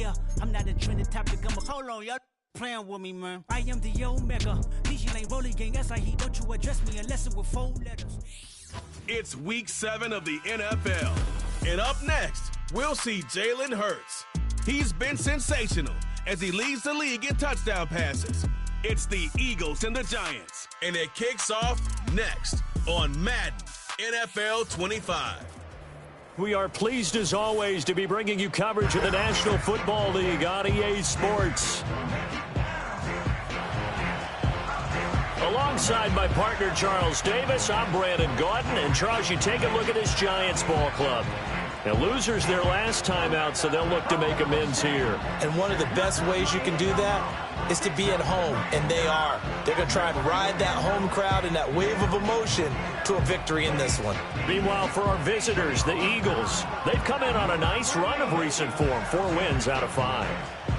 Yeah, I'm not a trending topic. I'm a hold on, y'all playing with me, man. I am the Omega. DJ Lane rolling gang. That's how he don't you address me unless it with 4 letters. It's week 7 of the NFL. And up next, we'll see Jalen Hurts. He's been sensational as he leads the league in touchdown passes. It's the Eagles and the Giants. And it kicks off next on Madden NFL 25. We are pleased as always to be bringing you coverage of the National Football League on EA Sports. Alongside my partner Charles Davis, I'm Brandon Gaudin. And Charles, you take a look at this Giants ball club. Now, losers their last time out, so they'll look to make amends here. And one of the best ways you can do that is to be at home, and they are. They're going to try and ride that home crowd and that wave of emotion to a victory in this one. Meanwhile, for our visitors, the Eagles, they've come in on a nice run of recent form, 4 wins out of 5.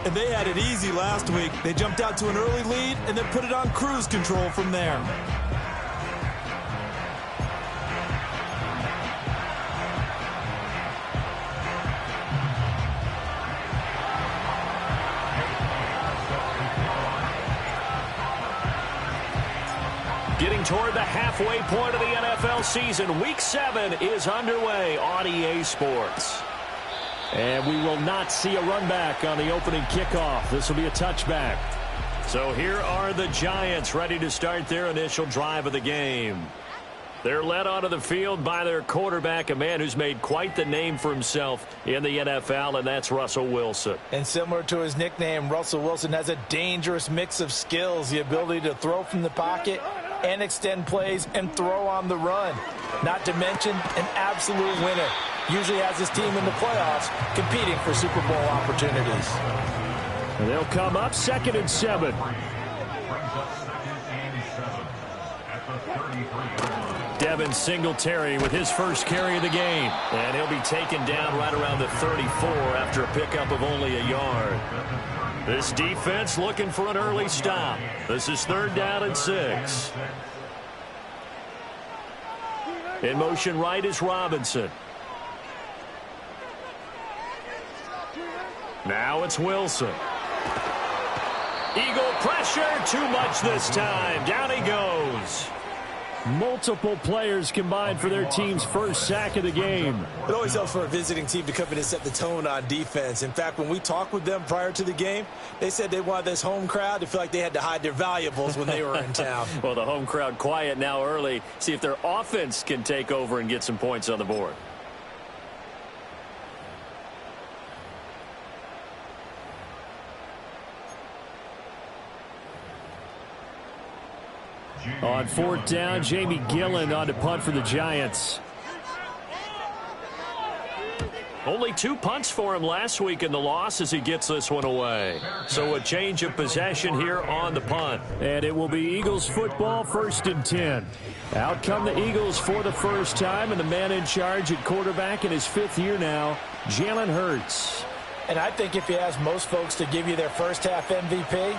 And they had it easy last week. They jumped out to an early lead and then put it on cruise control from there. Getting toward the halfway point of the NFL season, Week 7 is underway on EA Sports. And we will not see a run back on the opening kickoff. This will be a touchback. So here are the Giants ready to start their initial drive of the game. They're led onto the field by their quarterback, a man who's made quite the name for himself in the NFL, and that's Russell Wilson. And similar to his nickname, Russell Wilson has a dangerous mix of skills, the ability to throw from the pocket and extend plays and throw on the run. Not to mention an absolute winner. Usually has his team in the playoffs competing for Super Bowl opportunities. And they'll come up 2nd and 7. Devin Singletary with his first carry of the game. And he'll be taken down right around the 34 after a pickup of only a yard. This defense looking for an early stop. This is 3rd down and 6. In motion right is Robinson. Now it's Wilson. Eagle pressure, too much this time. Down he goes. Multiple players combined for their team's first sack of the game. It always helps for a visiting team to come in and set the tone on defense. In fact, when we talked with them prior to the game, they said they wanted this home crowd to feel like they had to hide their valuables when they were in town. Well, the home crowd quiet now early. See if their offense can take over and get some points on the board. On 4th down, Jamie Gillen on to punt for the Giants. Only 2 punts for him last week in the loss as he gets this one away. So a change of possession here on the punt. And it will be Eagles football, 1st and 10. Out come the Eagles for the first time, and the man in charge at quarterback in his 5th year now, Jalen Hurts. And I think if you ask most folks to give you their first half MVP,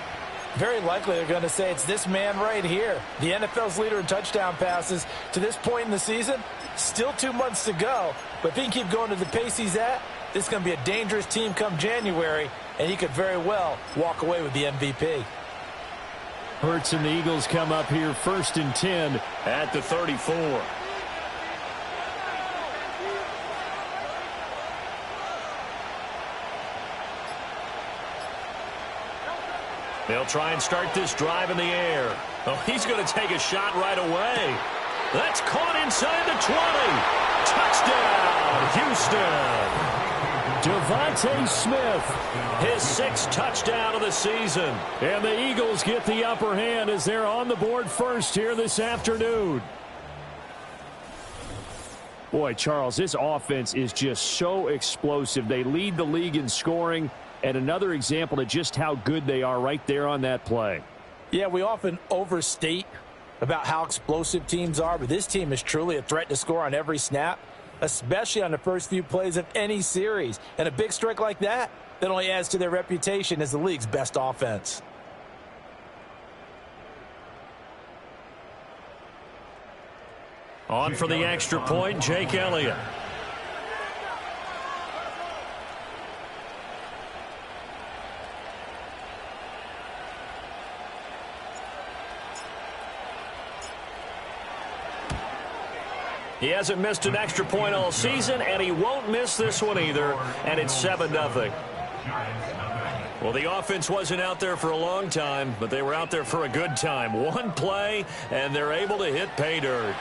very likely they're going to say it's this man right here. The NFL's leader in touchdown passes to this point in the season. Still 2 months to go. But if he can keep going to the pace he's at, this is going to be a dangerous team come January, and he could very well walk away with the MVP. Hurts and the Eagles come up here 1st and 10 at the 34. They'll try and start this drive in the air. Oh, he's going to take a shot right away. That's caught inside the 20. Touchdown, Houston. Devontae Smith, his 6th touchdown of the season. And the Eagles get the upper hand as they're on the board first here this afternoon. Boy, Charles, this offense is just so explosive. They lead the league in scoring. And another example of just how good they are right there on that play. Yeah, we often overstate about how explosive teams are, but this team is truly a threat to score on every snap, especially on the first few plays of any series. And a big strike like that only adds to their reputation as the league's best offense. On for the extra point, Jake Elliott. He hasn't missed an extra point all season, and he won't miss this one either, and it's 7-0. Well, the offense wasn't out there for a long time, but they were out there for a good time. One play, and they're able to hit pay dirt.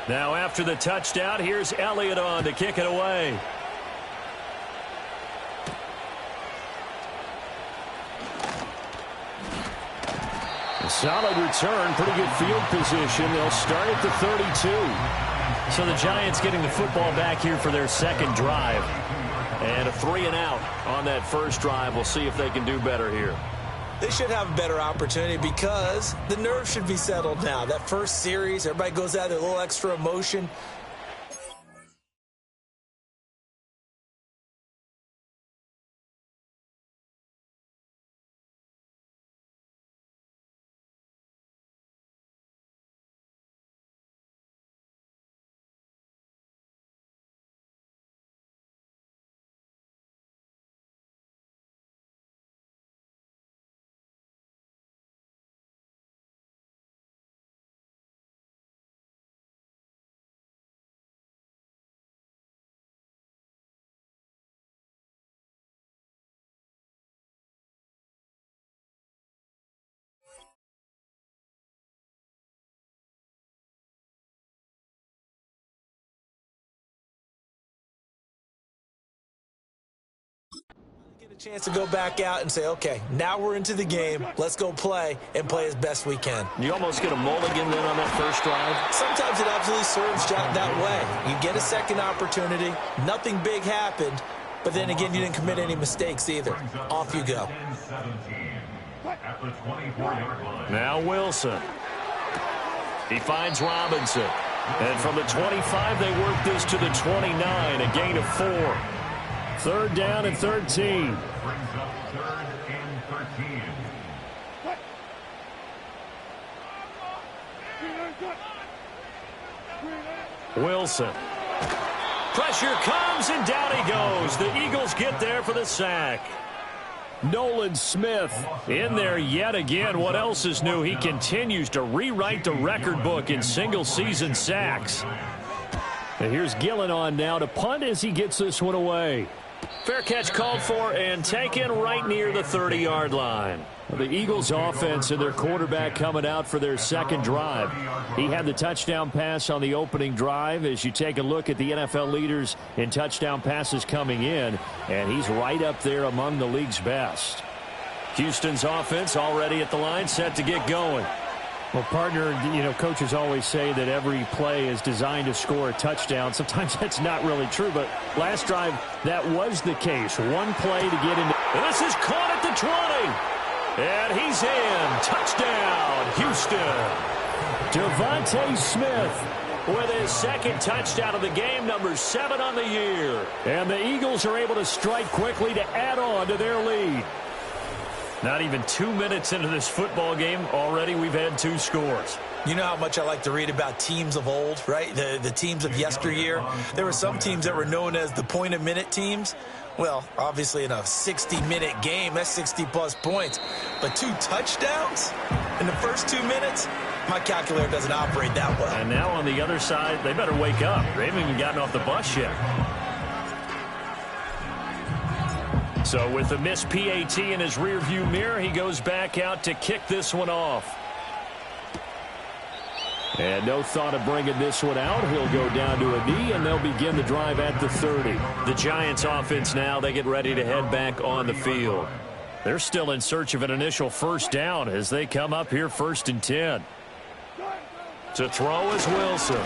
Now, after the touchdown, here's Elliott on to kick it away. A solid return, pretty good field position. They'll start at the 32. So the Giants getting the football back here for their second drive. And a 3-and-out on that first drive. We'll see if they can do better here. They should have a better opportunity because the nerves should be settled now. That first series, everybody goes out with a little extra emotion. Get a chance to go back out and say, okay, now we're into the game. Let's go play and play as best we can. You almost get a mulligan then on that first drive. Sometimes it absolutely serves that way. You get a second opportunity. Nothing big happened, but then again, you didn't commit any mistakes either. Off you go. Now Wilson. He finds Robinson. And from the 25, they work this to the 29, a gain of 4. Third down and 13. Wilson. Pressure comes, and down he goes. The Eagles get there for the sack. Nolan Smith in there yet again. What else is new? He continues to rewrite the record book in single-season sacks. And here's Gillen on now to punt as he gets this one away. Fair catch called for and taken right near the 30-yard line. The Eagles offense and their quarterback coming out for their second drive. He had the touchdown pass on the opening drive. As you take a look at the NFL leaders in touchdown passes coming in, and he's right up there among the league's best. Houston's offense already at the line, set to get going. Well, partner, coaches always say that every play is designed to score a touchdown. Sometimes that's not really true, but last drive, that was the case. One play to get into. And this is caught at the 20. And he's in. Touchdown, Houston. Devontae Smith with his second touchdown of the game, number 7 on the year. And the Eagles are able to strike quickly to add on to their lead. Not even 2 minutes into this football game, already we've had 2 scores. You know how much I like to read about teams of old, right? The teams of yesteryear. There were some teams that were known as the point-a-minute teams. Well, obviously in a 60-minute game, that's 60-plus points. But 2 touchdowns in the first 2 minutes? My calculator doesn't operate that well. And now on the other side, they better wake up. They haven't even gotten off the bus yet. So with the missed PAT in his rearview mirror, he goes back out to kick this one off. And no thought of bringing this one out. He'll go down to a knee, and they'll begin the drive at the 30. The Giants offense now, they get ready to head back on the field. They're still in search of an initial first down as they come up here 1st and 10. To throw is Wilson.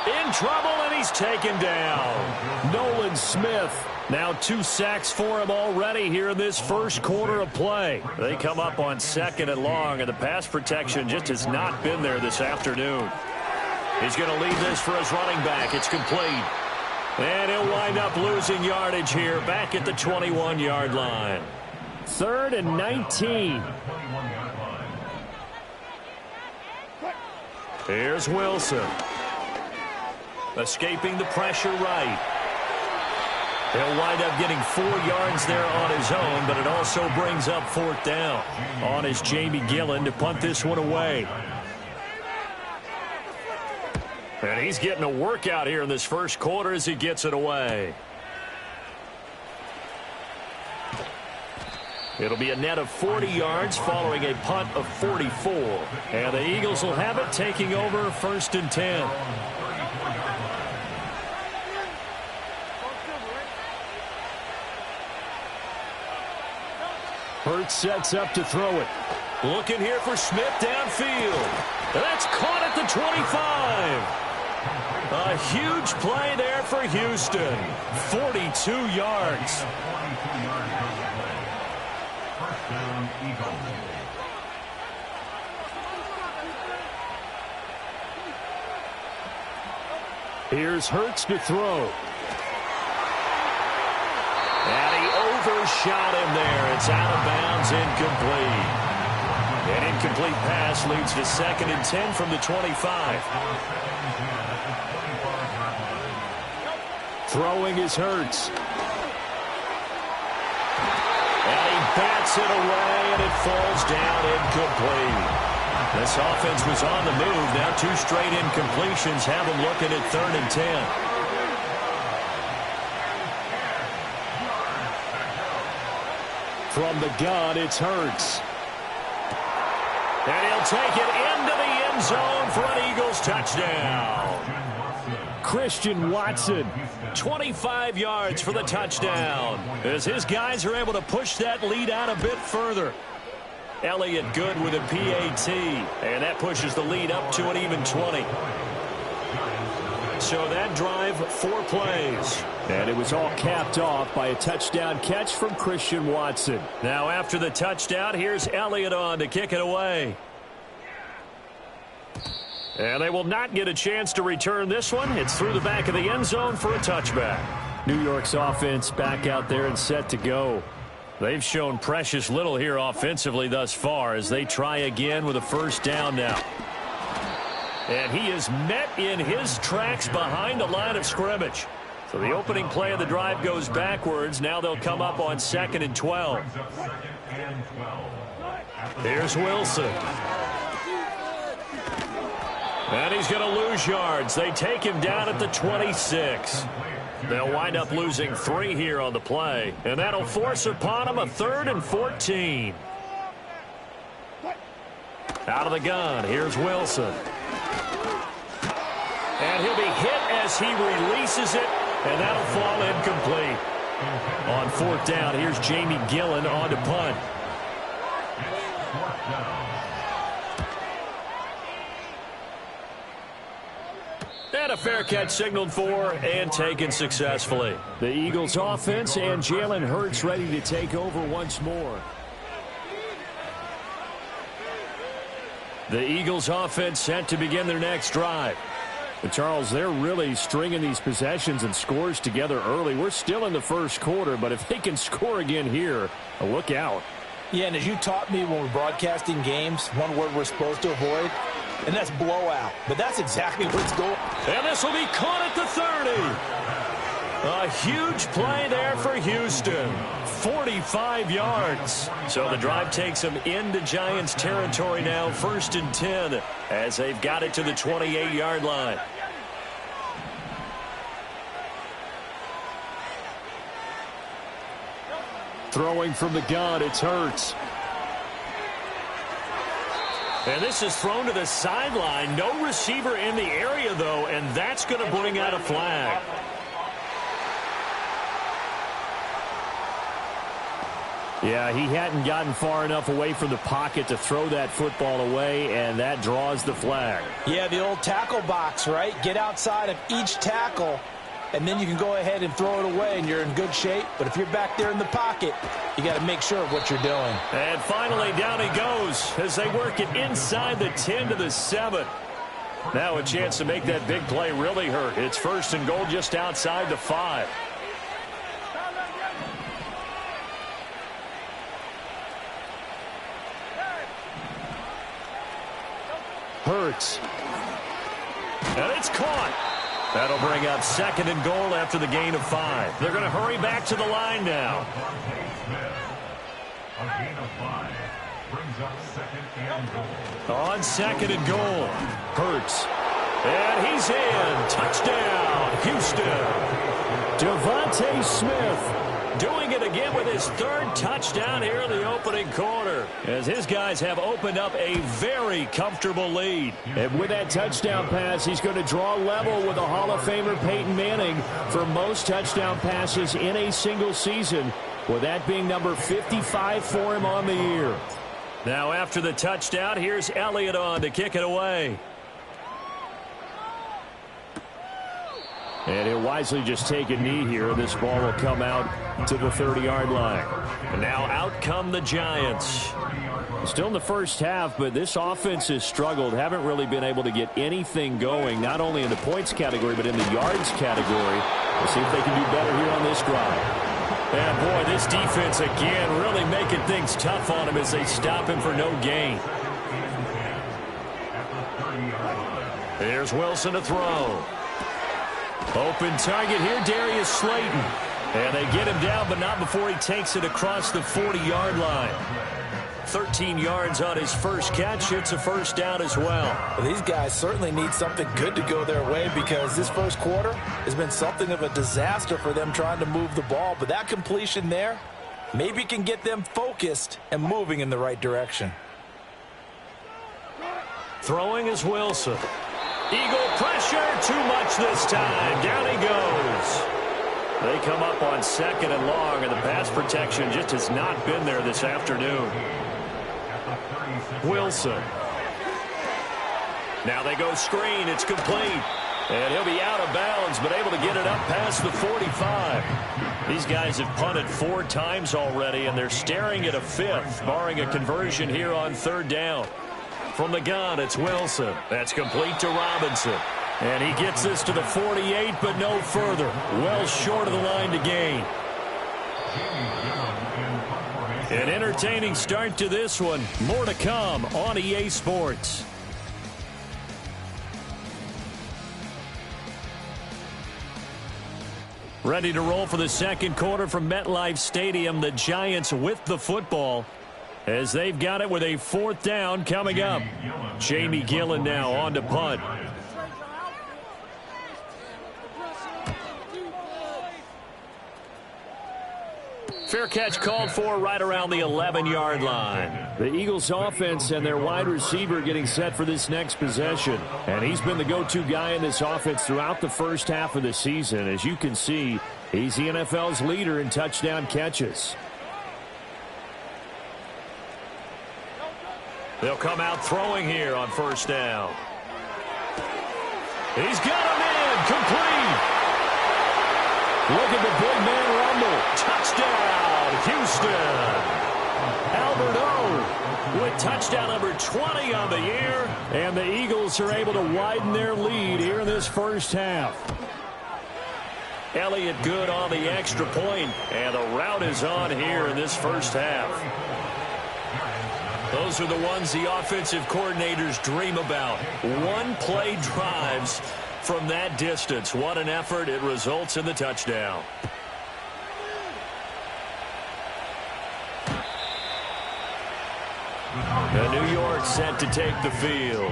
In trouble, and he's taken down. Nolan Smith. Now 2 sacks for him already here in this first quarter of play. They come up on 2nd and long, and the pass protection just has not been there this afternoon. He's going to lead this for his running back. It's complete. And he'll wind up losing yardage here back at the 21-yard line. 3rd and 19. Here's Wilson. Escaping the pressure right. He'll wind up getting 4 yards there on his own, but it also brings up 4th down. On is Jamie Gillen to punt this one away. And he's getting a workout here in this first quarter as he gets it away. It'll be a net of 40 yards following a punt of 44. And the Eagles will have it, taking over 1st and 10. Hurts sets up to throw it. Looking here for Smith downfield. That's caught at the 25. A huge play there for Houston. 42 yards. Here's Hurts to throw. And he overshot him there. It's out of bounds, incomplete. An incomplete pass leads to 2nd and 10 from the 25. Throwing is Hurts. And he bats it away, and it falls down incomplete. This offense was on the move. Now 2 straight incompletions have them looking at 3rd and 10. From the gun, it's Hurts. And he'll take it into the end zone for an Eagles touchdown. Christian Watson. 25 yards for the touchdown, as his guys are able to push that lead out a bit further. Elliott good with a PAT, and that pushes the lead up to an even 20. So that drive, 4 plays. And it was all capped off by a touchdown catch from Christian Watson. Now after the touchdown, here's Elliott on to kick it away. And they will not get a chance to return this one. It's through the back of the end zone for a touchback. New York's offense back out there and set to go. They've shown precious little here offensively thus far as they try again with a 1st down now. And he is met in his tracks behind the line of scrimmage. So the opening play of the drive goes backwards. Now they'll come up on 2nd and 12. Here's Wilson. And he's going to lose yards. They take him down at the 26. They'll wind up losing 3 here on the play. And that'll force upon him a 3rd and 14. Out of the gun, here's Wilson. And he'll be hit as he releases it, and that'll fall incomplete. On 4th down, here's Jamie Gillen on to punt. And a fair catch signaled for and taken successfully. The Eagles offense and Jalen Hurts ready to take over once more. The Eagles offense set to begin their next drive. But Charles, they're really stringing these possessions and scores together early. We're still in the first quarter, but if they can score again here, look out. Yeah, and as you taught me when we're broadcasting games, one word we're supposed to avoid, and that's blowout. But that's exactly what's going on. And this will be caught at the 30. A huge play there for Houston. 45 yards. So the drive takes them into Giants territory now, 1st and 10, as they've got it to the 28-yard line. Throwing from the gun, it's Hurts. And this is thrown to the sideline. No receiver in the area, though, and that's going to bring out a flag. Yeah, he hadn't gotten far enough away from the pocket to throw that football away, and that draws the flag. Yeah, the old tackle box, right? Get outside of each tackle, and then you can go ahead and throw it away, and you're in good shape. But if you're back there in the pocket, you got to make sure of what you're doing. And finally, down he goes as they work it inside the 10 to the 7. Now a chance to make that big play really hurt. It's 1st and goal just outside the 5. Hurts. And it's caught. That'll bring up 2nd and goal after the gain of 5. They're going to hurry back to the line now. A gain of 5 brings up 2nd and goal. On 2nd and goal, Hurts. And he's in. Touchdown, Houston. Devontae Smith doing it again with his 3rd touchdown here in the opening quarter, as his guys have opened up a very comfortable lead. And with that touchdown pass, he's going to draw level with the Hall of Famer Peyton Manning for most touchdown passes in a single season, with that being number 55 for him on the year. Now after the touchdown, here's Elliott on to kick it away. And he'll wisely just take a knee here. This ball will come out to the 30-yard line. And now out come the Giants. Still in the first half, but this offense has struggled. Haven't really been able to get anything going, not only in the points category, but in the yards category. We'll see if they can do better here on this drive. And boy, this defense again really making things tough on him as they stop him for no gain. Here's Wilson to throw. Open target here, Darius Slayton. And they get him down, but not before he takes it across the 40-yard line. 13 yards on his first catch. It's a first down as well. These guys certainly need something good to go their way, because this first quarter has been something of a disaster for them trying to move the ball. But that completion there maybe can get them focused and moving in the right direction. Throwing is Wilson. Eagle pressure, too much this time. Down he goes. They come up on 2nd and long, and the pass protection just has not been there this afternoon. Wilson. Now they go screen. It's complete. And he'll be out of bounds, but able to get it up past the 45. These guys have punted 4 times already, and they're staring at a 5th, barring a conversion here on 3rd down. From the gun, it's Wilson. That's complete to Robinson. And he gets this to the 48, but no further. Well short of the line to gain. An entertaining start to this one. More to come on EA Sports. Ready to roll for the second quarter from MetLife Stadium. The Giants with the football, as they've got it with a 4th down coming up. Jamie Gillen now on to punt. Fair catch called for right around the 11-yard line. The Eagles offense and their wide receiver getting set for this next possession. And he's been the go-to guy in this offense throughout the first half of the season. As you can see, he's the NFL's leader in touchdown catches. They'll come out throwing here on 1st down. He's got him in. Complete. Look at the big man rumble. Touchdown, Houston. Albert O with touchdown number 20 on the year. And the Eagles are able to widen their lead here in this first half. Elliott good on the extra point, and the route is on here in this first half. Those are the ones the offensive coordinators dream about. One-play drives from that distance. What an effort. It results in the touchdown. And New York set to take the field.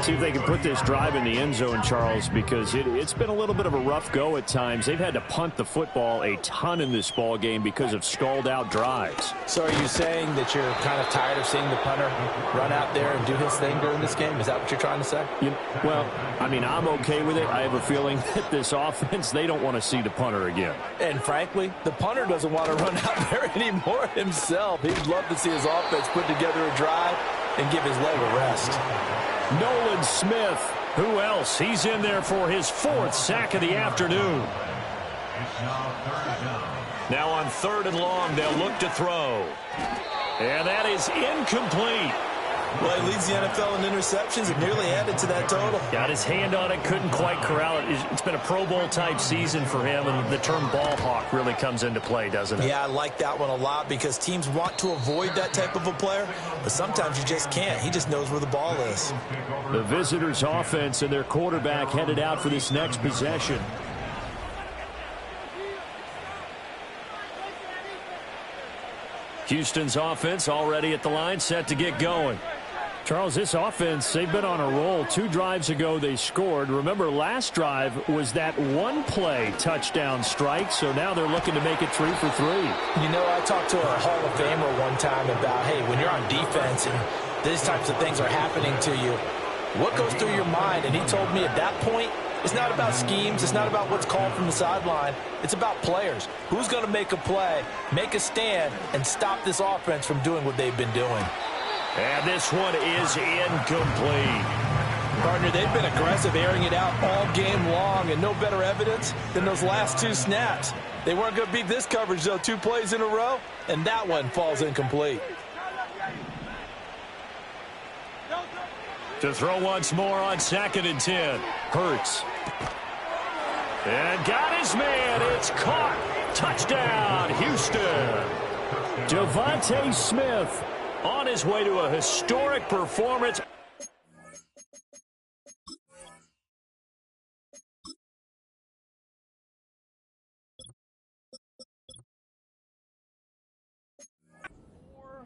See if they can put this drive in the end zone, Charles, because it's been a little bit of a rough go at times. They've had to punt the football a ton in this ball game because of stalled-out drives. So are you saying that you're kind of tired of seeing the punter run out there and do his thing during this game? Is that what you're trying to say? Well, I mean, I'm okay with it. I have a feeling that this offense, they don't want to see the punter again. And frankly, the punter doesn't want to run out there anymore himself. He'd love to see his offense put together a drive and give his leg a rest. Nolan Smith. Who else? He's in there for his 4th sack of the afternoon. Now on 3rd and long, they'll look to throw. And that is incomplete. Well, he leads the NFL in interceptions and nearly added to that total. Got his hand on it, couldn't quite corral it. It's been a Pro Bowl-type season for him, and the term ball hawk really comes into play, doesn't it? Yeah, I like that one a lot because teams want to avoid that type of a player, but sometimes you just can't. He just knows where the ball is. The visitors' offense and their quarterback headed out for this next possession. Houston's offense already at the line, set to get going. Charles, this offense, they've been on a roll. 2 drives ago, they scored. Remember, last drive was that one-play touchdown strike, so now they're looking to make it 3 for 3. You know, I talked to a Hall of Famer one time about, hey, when you're on defense and these types of things are happening to you, what goes through your mind? And he told me at that point, it's not about schemes. It's not about what's called from the sideline. It's about players. Who's going to make a play, make a stand, and stop this offense from doing what they've been doing? And this one is incomplete. Partner, they've been aggressive, airing it out all game long, and no better evidence than those last 2 snaps. They weren't going to beat this coverage, though, 2 plays in a row, and that one falls incomplete. To throw once more on 2nd and 10. Hurts. And got his man. It's caught. Touchdown, Houston. Devontae Smith on his way to a historic performance.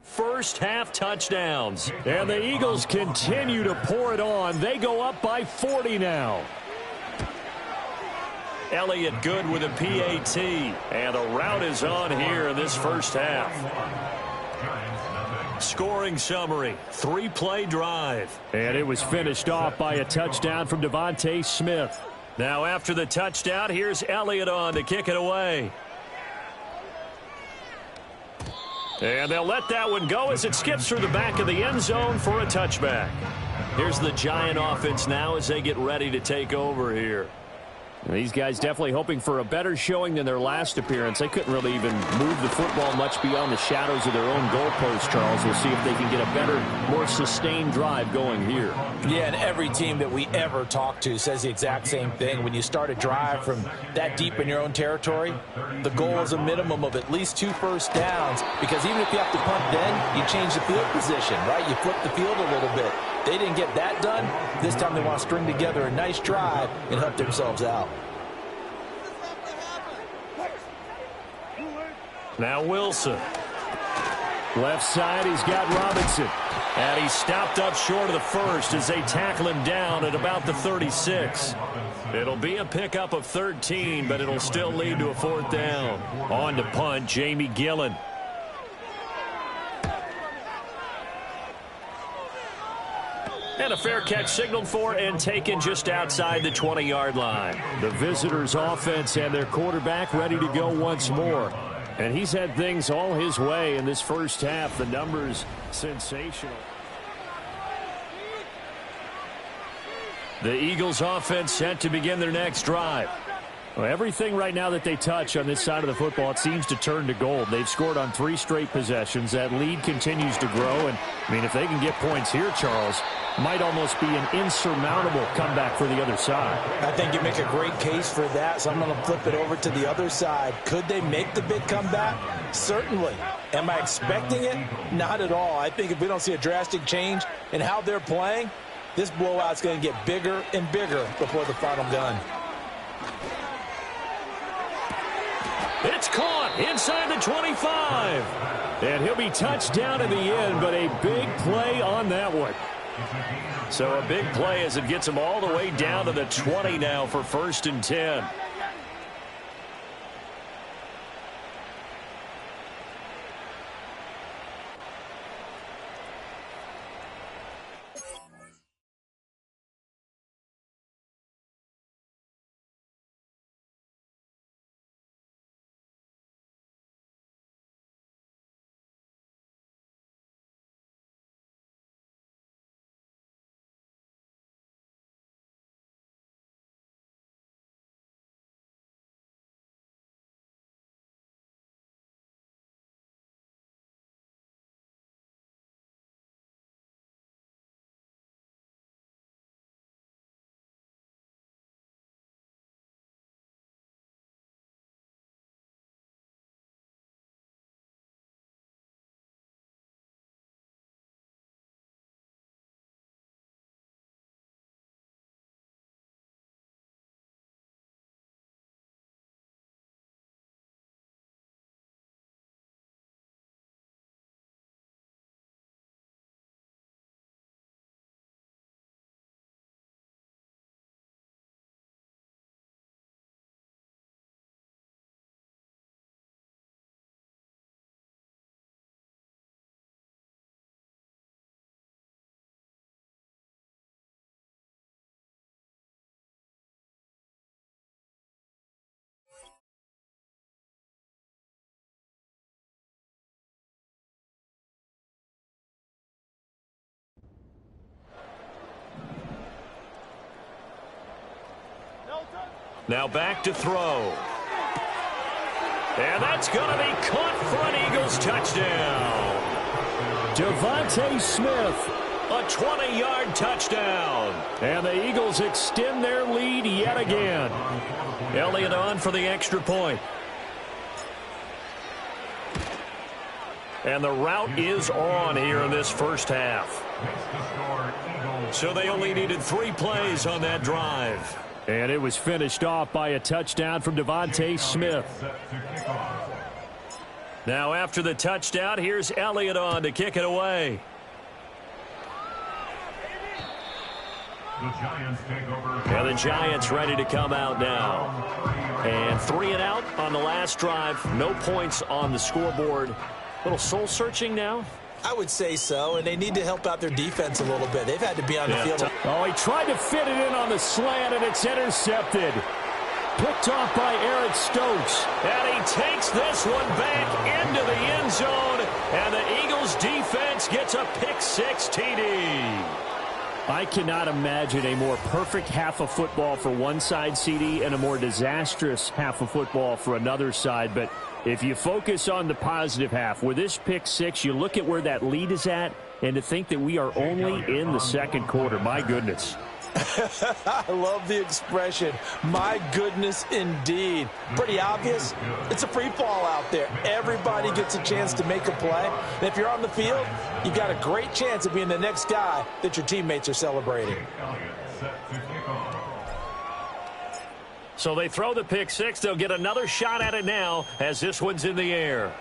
First half touchdowns. And the Eagles continue to pour it on. They go up by 40 now. Elliott good with a PAT. And the route is on here in this first half. Scoring summary, 3-play drive. And it was finished off by a touchdown from Devontae Smith. Now after the touchdown, here's Elliott on to kick it away. And they'll let that one go as it skips through the back of the end zone for a touchback. Here's the Giant offense now as they get ready to take over here. These guys definitely hoping for a better showing than their last appearance. They couldn't really even move the football much beyond the shadows of their own goalpost, Charles. We'll see if they can get a better, more sustained drive going here. Yeah, and every team that we ever talk to says the exact same thing. When you start a drive from that deep in your own territory, the goal is a minimum of at least 2 first downs, because even if you have to punt then, you change the field position, right? You flip the field a little bit. They didn't get that done. This time they want to string together a nice drive and help themselves out. Now Wilson. Left side, he's got Robinson. And he's stopped up short of the first as they tackle him down at about the 36. It'll be a pickup of 13, but it'll still lead to a 4th down. On to punt, Jamie Gillen. And a fair catch signaled for and taken just outside the 20-yard line. The visitors' offense and their quarterback ready to go once more. And he's had things all his way in this first half. The numbers sensational. The Eagles' offense set to begin their next drive. Well, everything right now that they touch on this side of the football, it seems to turn to gold. They've scored on 3 straight possessions. That lead continues to grow. And, I mean, if they can get points here, Charles, might almost be an insurmountable comeback for the other side. I think you make a great case for that, so I'm going to flip it over to the other side. Could they make the big comeback? Certainly. Am I expecting it? Not at all. I think if we don't see a drastic change in how they're playing, this blowout's going to get bigger and bigger before the final gun. It's caught inside the 25. And he'll be touched down in the end, but a big play on that one. So a big play as it gets him all the way down to the 20 now for 1st and 10. Now back to throw. And that's going to be caught for an Eagles touchdown. Devontae Smith, a 20-yard touchdown. And the Eagles extend their lead yet again. Elliott on for the extra point. And the route is on here in this first half. So they only needed 3 plays on that drive. And it was finished off by a touchdown from Devontae Smith. Now after the touchdown, here's Elliott on to kick it away. And the Giants ready to come out now. And 3 and out on the last drive. No points on the scoreboard. A little soul-searching now. I would say so, and they need to help out their defense a little bit. They've had to be on the field. Oh, he tried to fit it in on the slant, and it's intercepted. Picked off by Eric Stokes. And he takes this one back into the end zone, and the Eagles defense gets a pick-6 TD. I cannot imagine a more perfect half of football for one side, CD, and a more disastrous half of football for another side. But if you focus on the positive half, with this pick-6, you look at where that lead is at, and to think that we are only in the second quarter. My goodness. I love the expression, my goodness indeed. Pretty obvious. It's a free fall out there. Everybody gets a chance to make a play. And if you're on the field, you've got a great chance of being the next guy that your teammates are celebrating. So they throw the pick-6. They'll get another shot at it now as this one's in the air.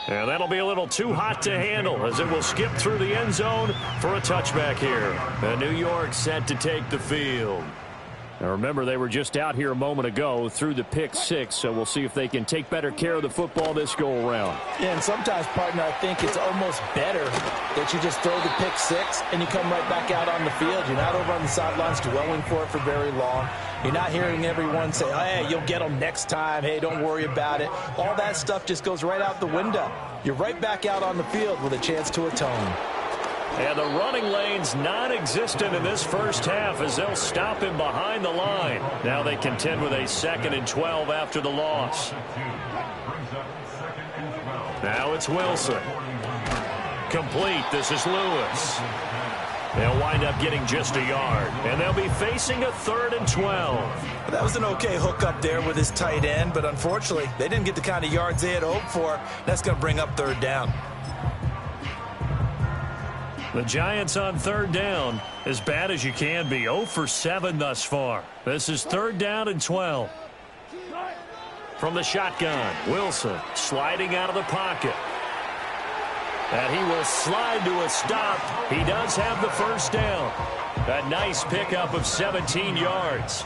And that'll be a little too hot to handle as it will skip through the end zone for a touchback here. And New York set to take the field. Now remember, they were just out here a moment ago through the pick-6, so we'll see if they can take better care of the football this go-around. Yeah, and sometimes, partner, I think it's almost better that you just throw the pick-6 and you come right back out on the field. You're not over on the sidelines dwelling for it for very long. You're not hearing everyone say, oh, hey, you'll get them next time. Hey, don't worry about it. All that stuff just goes right out the window. You're right back out on the field with a chance to atone. And the running lane's non-existent in this first half as they'll stop him behind the line. Now they contend with a 2nd and 12 after the loss. Now it's Wilson. Complete. This is Lewis. They'll wind up getting just a yard. And they'll be facing a 3rd and 12. That was an okay hook up there with his tight end, but unfortunately, they didn't get the kind of yards they had hoped for. That's going to bring up 3rd down. The Giants on 3rd down, as bad as you can be, 0 for 7 thus far. This is 3rd down and 12. From the shotgun, Wilson sliding out of the pocket. And he will slide to a stop. He does have the first down. A nice pickup of 17 yards.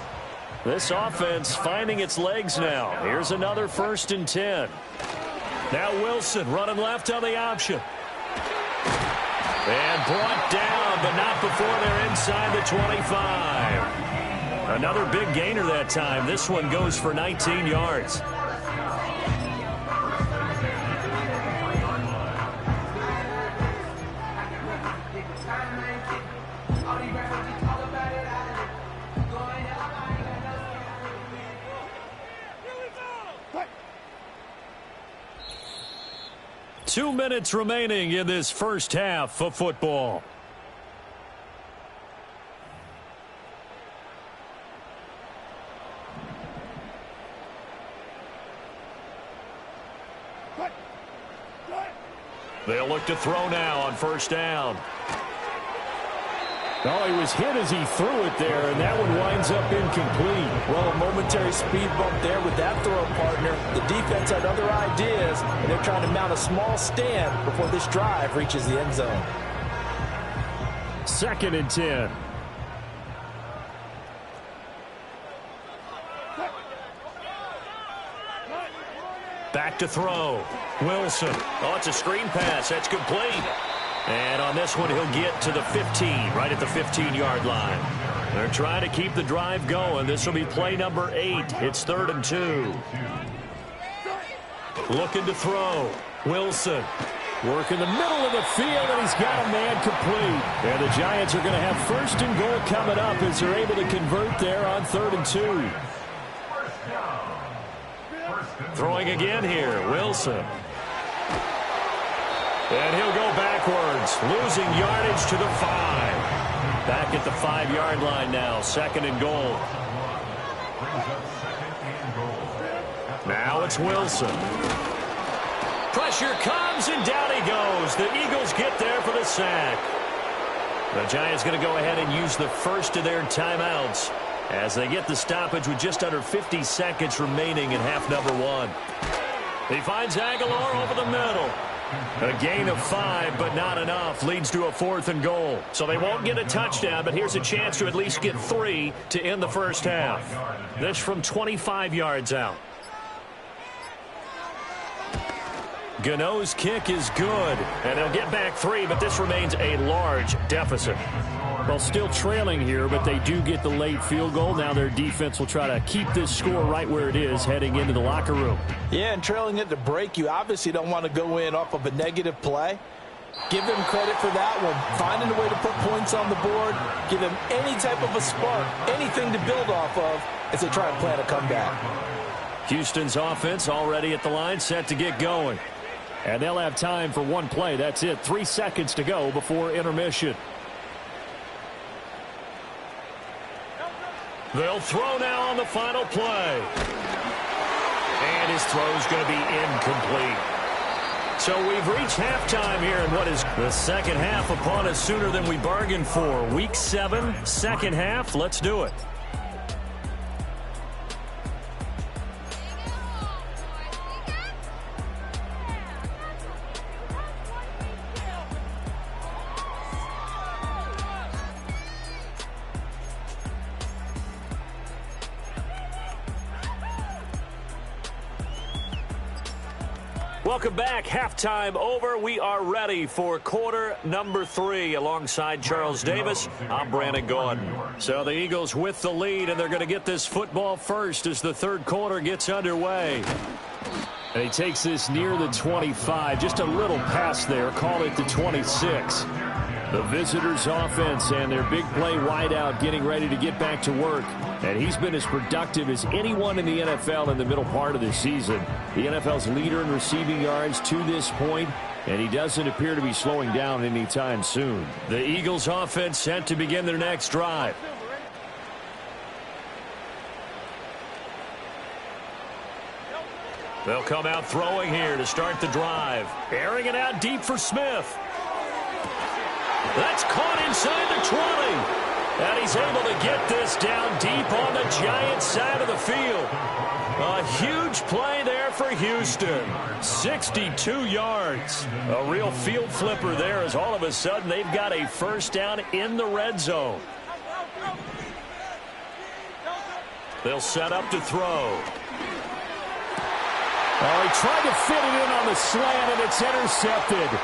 This offense finding its legs now. Here's another 1st and 10. Now Wilson running left on the option. And brought down, but not before they're inside the 25. Another big gainer that time. This one goes for 19 yards. Two minutes remaining in this first half of football. They'll look to throw now on 1st down. Oh, he was hit as he threw it there, and that one winds up incomplete. Well, a momentary speed bump there with that throw, partner. The defense had other ideas, and they're trying to mount a small stand before this drive reaches the end zone. 2nd and 10. Back to throw. Wilson. Oh, it's a screen pass. That's complete. And on this one, he'll get to the 15, right at the 15-yard line. They're trying to keep the drive going. This will be play number 8. It's 3rd and 2. Looking to throw. Wilson. Work in the middle of the field, and he's got a man complete. And the Giants are going to have 1st and goal coming up as they're able to convert there on 3rd and 2. Throwing again here, Wilson. And he'll go backwards, losing yardage to the 5. Back at the 5-yard line now, 2nd and goal. Now it's Wilson. Pressure comes, and down he goes. The Eagles get there for the sack. The Giants going to go ahead and use the first of their timeouts as they get the stoppage with just under 50 seconds remaining in half number 1. He finds Aguilar over the middle. A gain of 5, but not enough. Leads to a 4th and goal. So they won't get a touchdown, but here's a chance to at least get 3 to end the first half. This from 25 yards out. Gano's kick is good, and they'll get back 3, but this remains a large deficit. Well, still trailing here, but they do get the late field goal. Now their defense will try to keep this score right where it is heading into the locker room. Yeah, and trailing at the break, you obviously don't want to go in off of a negative play. Give them credit for that one. Finding a way to put points on the board, give them any type of a spark, anything to build off of as they try and plan a comeback. Houston's offense already at the line, set to get going. And they'll have time for one play. That's it. 3 seconds to go before intermission. They'll throw now on the final play. And his throw's going to be incomplete. So we've reached halftime here in what is the second half upon us sooner than we bargained for. Week 7, second half. Let's do it. Welcome back. Halftime over. We are ready for quarter number 3. Alongside Charles Davis, I'm Brandon Gordon. So the Eagles with the lead, and they're going to get this football first as the third quarter gets underway. And he takes this near the 25. Just a little pass there. Call it the 26. The visitors' offense and their big play wideout getting ready to get back to work. And he's been as productive as anyone in the NFL in the middle part of the season. The NFL's leader in receiving yards to this point, and he doesn't appear to be slowing down anytime soon. The Eagles' offense set to begin their next drive. They'll come out throwing here to start the drive. Airing it out deep for Smith. That's caught inside the 20. And he's able to get this down deep on the Giants side of the field. A huge play there for Houston. 62 yards. A real field flipper there as all of a sudden they've got a first down in the red zone. They'll set up to throw. Oh, he tried to fit it in on the slant, and it's intercepted.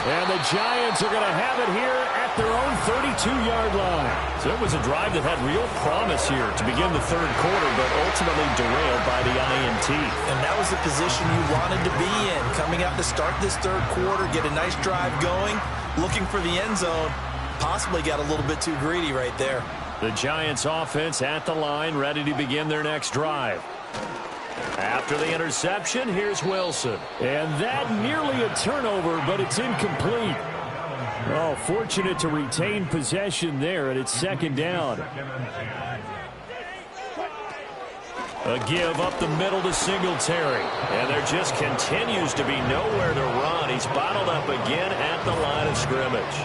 And the Giants are going to have it here at their own 32-yard line. So it was a drive that had real promise here to begin the third quarter, but ultimately derailed by the INT. And that was the position you wanted to be in. Coming out to start this third quarter, get a nice drive going, looking for the end zone. Possibly got a little bit too greedy right there. The Giants offense at the line, ready to begin their next drive. After the interception, here's Wilson. And that nearly a turnover, but it's incomplete. Oh, fortunate to retain possession there, and it's second down. A give up the middle to Singletary. And there just continues to be nowhere to run. He's bottled up again at the line of scrimmage.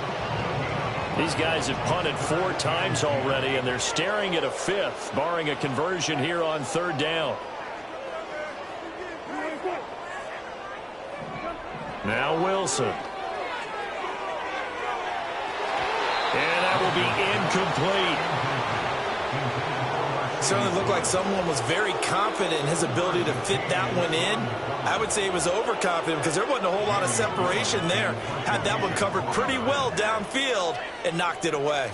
These guys have punted 4 times already, and they're staring at a 5th, barring a conversion here on third down. Now Wilson. And that will be incomplete. Certainly looked like someone was very confident in his ability to fit that one in. I would say he was overconfident because there wasn't a whole lot of separation there. Had that one covered pretty well downfield and knocked it away.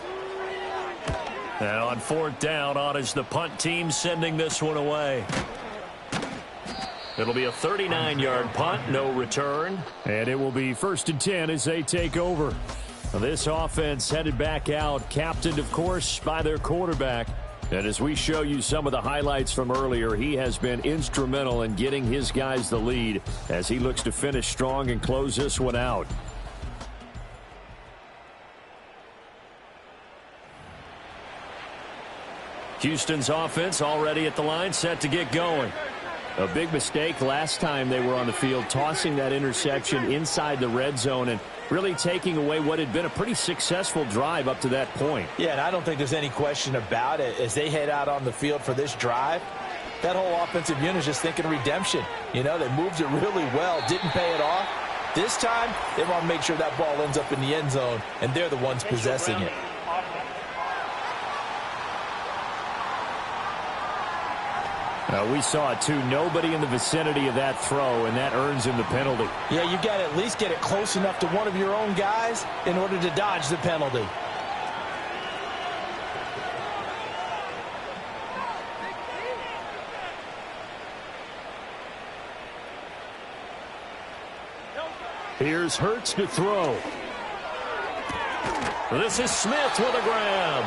Now on fourth down, on is the punt team sending this one away. It'll be a 39-yard punt, no return. And it will be 1st and 10 as they take over. This offense headed back out, captained, of course, by their quarterback. And as we show you some of the highlights from earlier, he has been instrumental in getting his guys the lead as he looks to finish strong and close this one out. Houston's offense already at the line, set to get going. A big mistake last time they were on the field, tossing that interception inside the red zone and really taking away what had been a pretty successful drive up to that point. Yeah, and I don't think there's any question about it. As they head out on the field for this drive, that whole offensive unit is just thinking redemption. You know, they moved it really well, didn't pay it off. This time, they want to make sure that ball ends up in the end zone, and they're the ones possessing it. We saw it too. Nobody in the vicinity of that throw, and that earns him the penalty. Yeah, you got to at least get it close enough to one of your own guys in order to dodge the penalty. Here's Hurts to throw. This is Smith with a grab.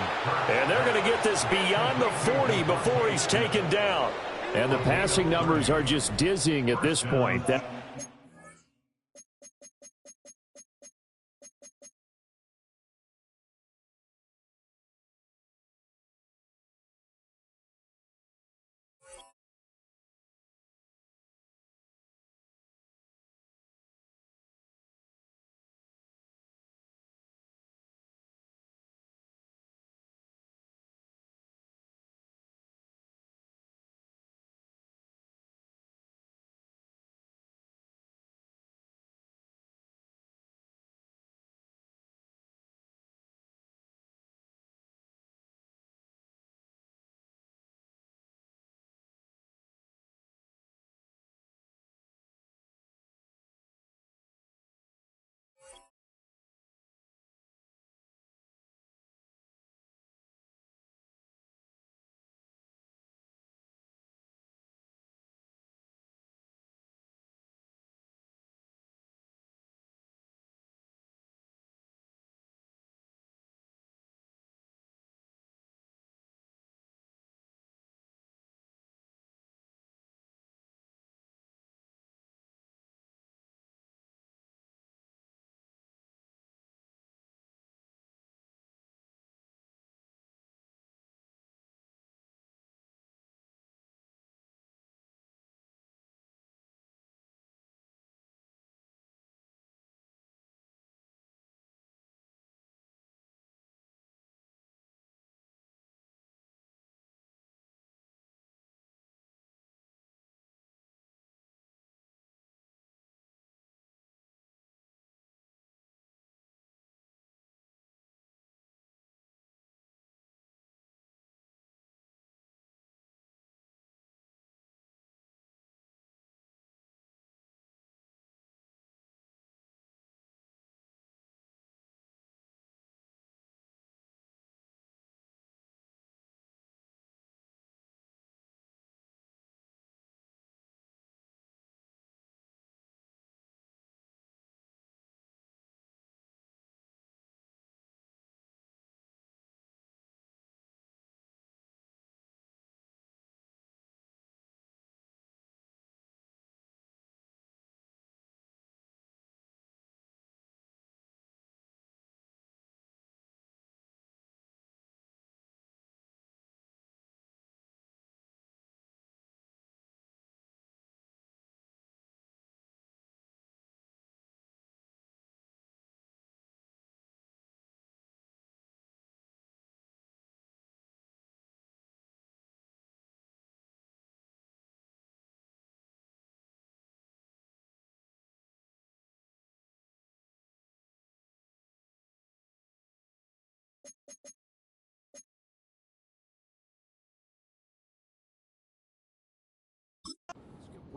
And they're going to get this beyond the 40 before he's taken down. And the passing numbers are just dizzying at this point.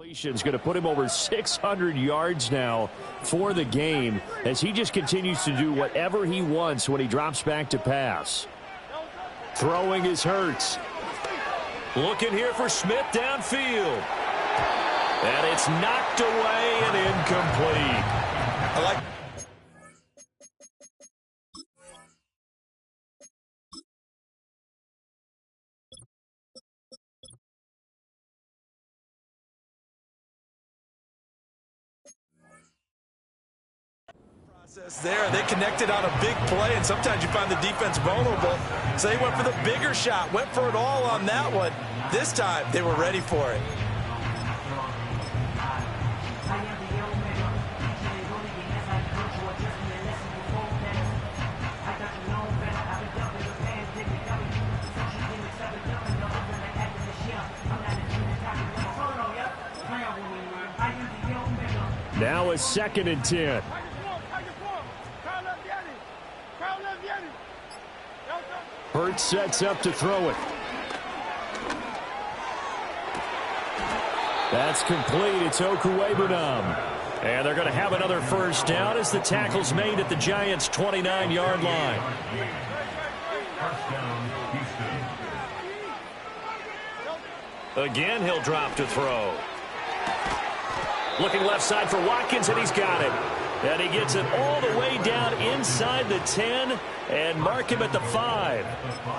Completion's going to put him over 600 yards now for the game as he just continues to do whatever he wants when he drops back to pass. Throwing is Hurts. Looking here for Smith downfield. And it's knocked away and incomplete. I like there. They connected on a big play, and sometimes you find the defense vulnerable. So they went for the bigger shot, went for it all on that one. This time, they were ready for it. Now a 2nd and 10. Hurts sets up to throw it. That's complete. It's Okuwebunam. And they're going to have another first down as the tackle's made at the Giants' 29-yard line. Again, he'll drop to throw. Looking left side for Watkins, and he's got it. And he gets it all the way down inside the 10 and mark him at the 5.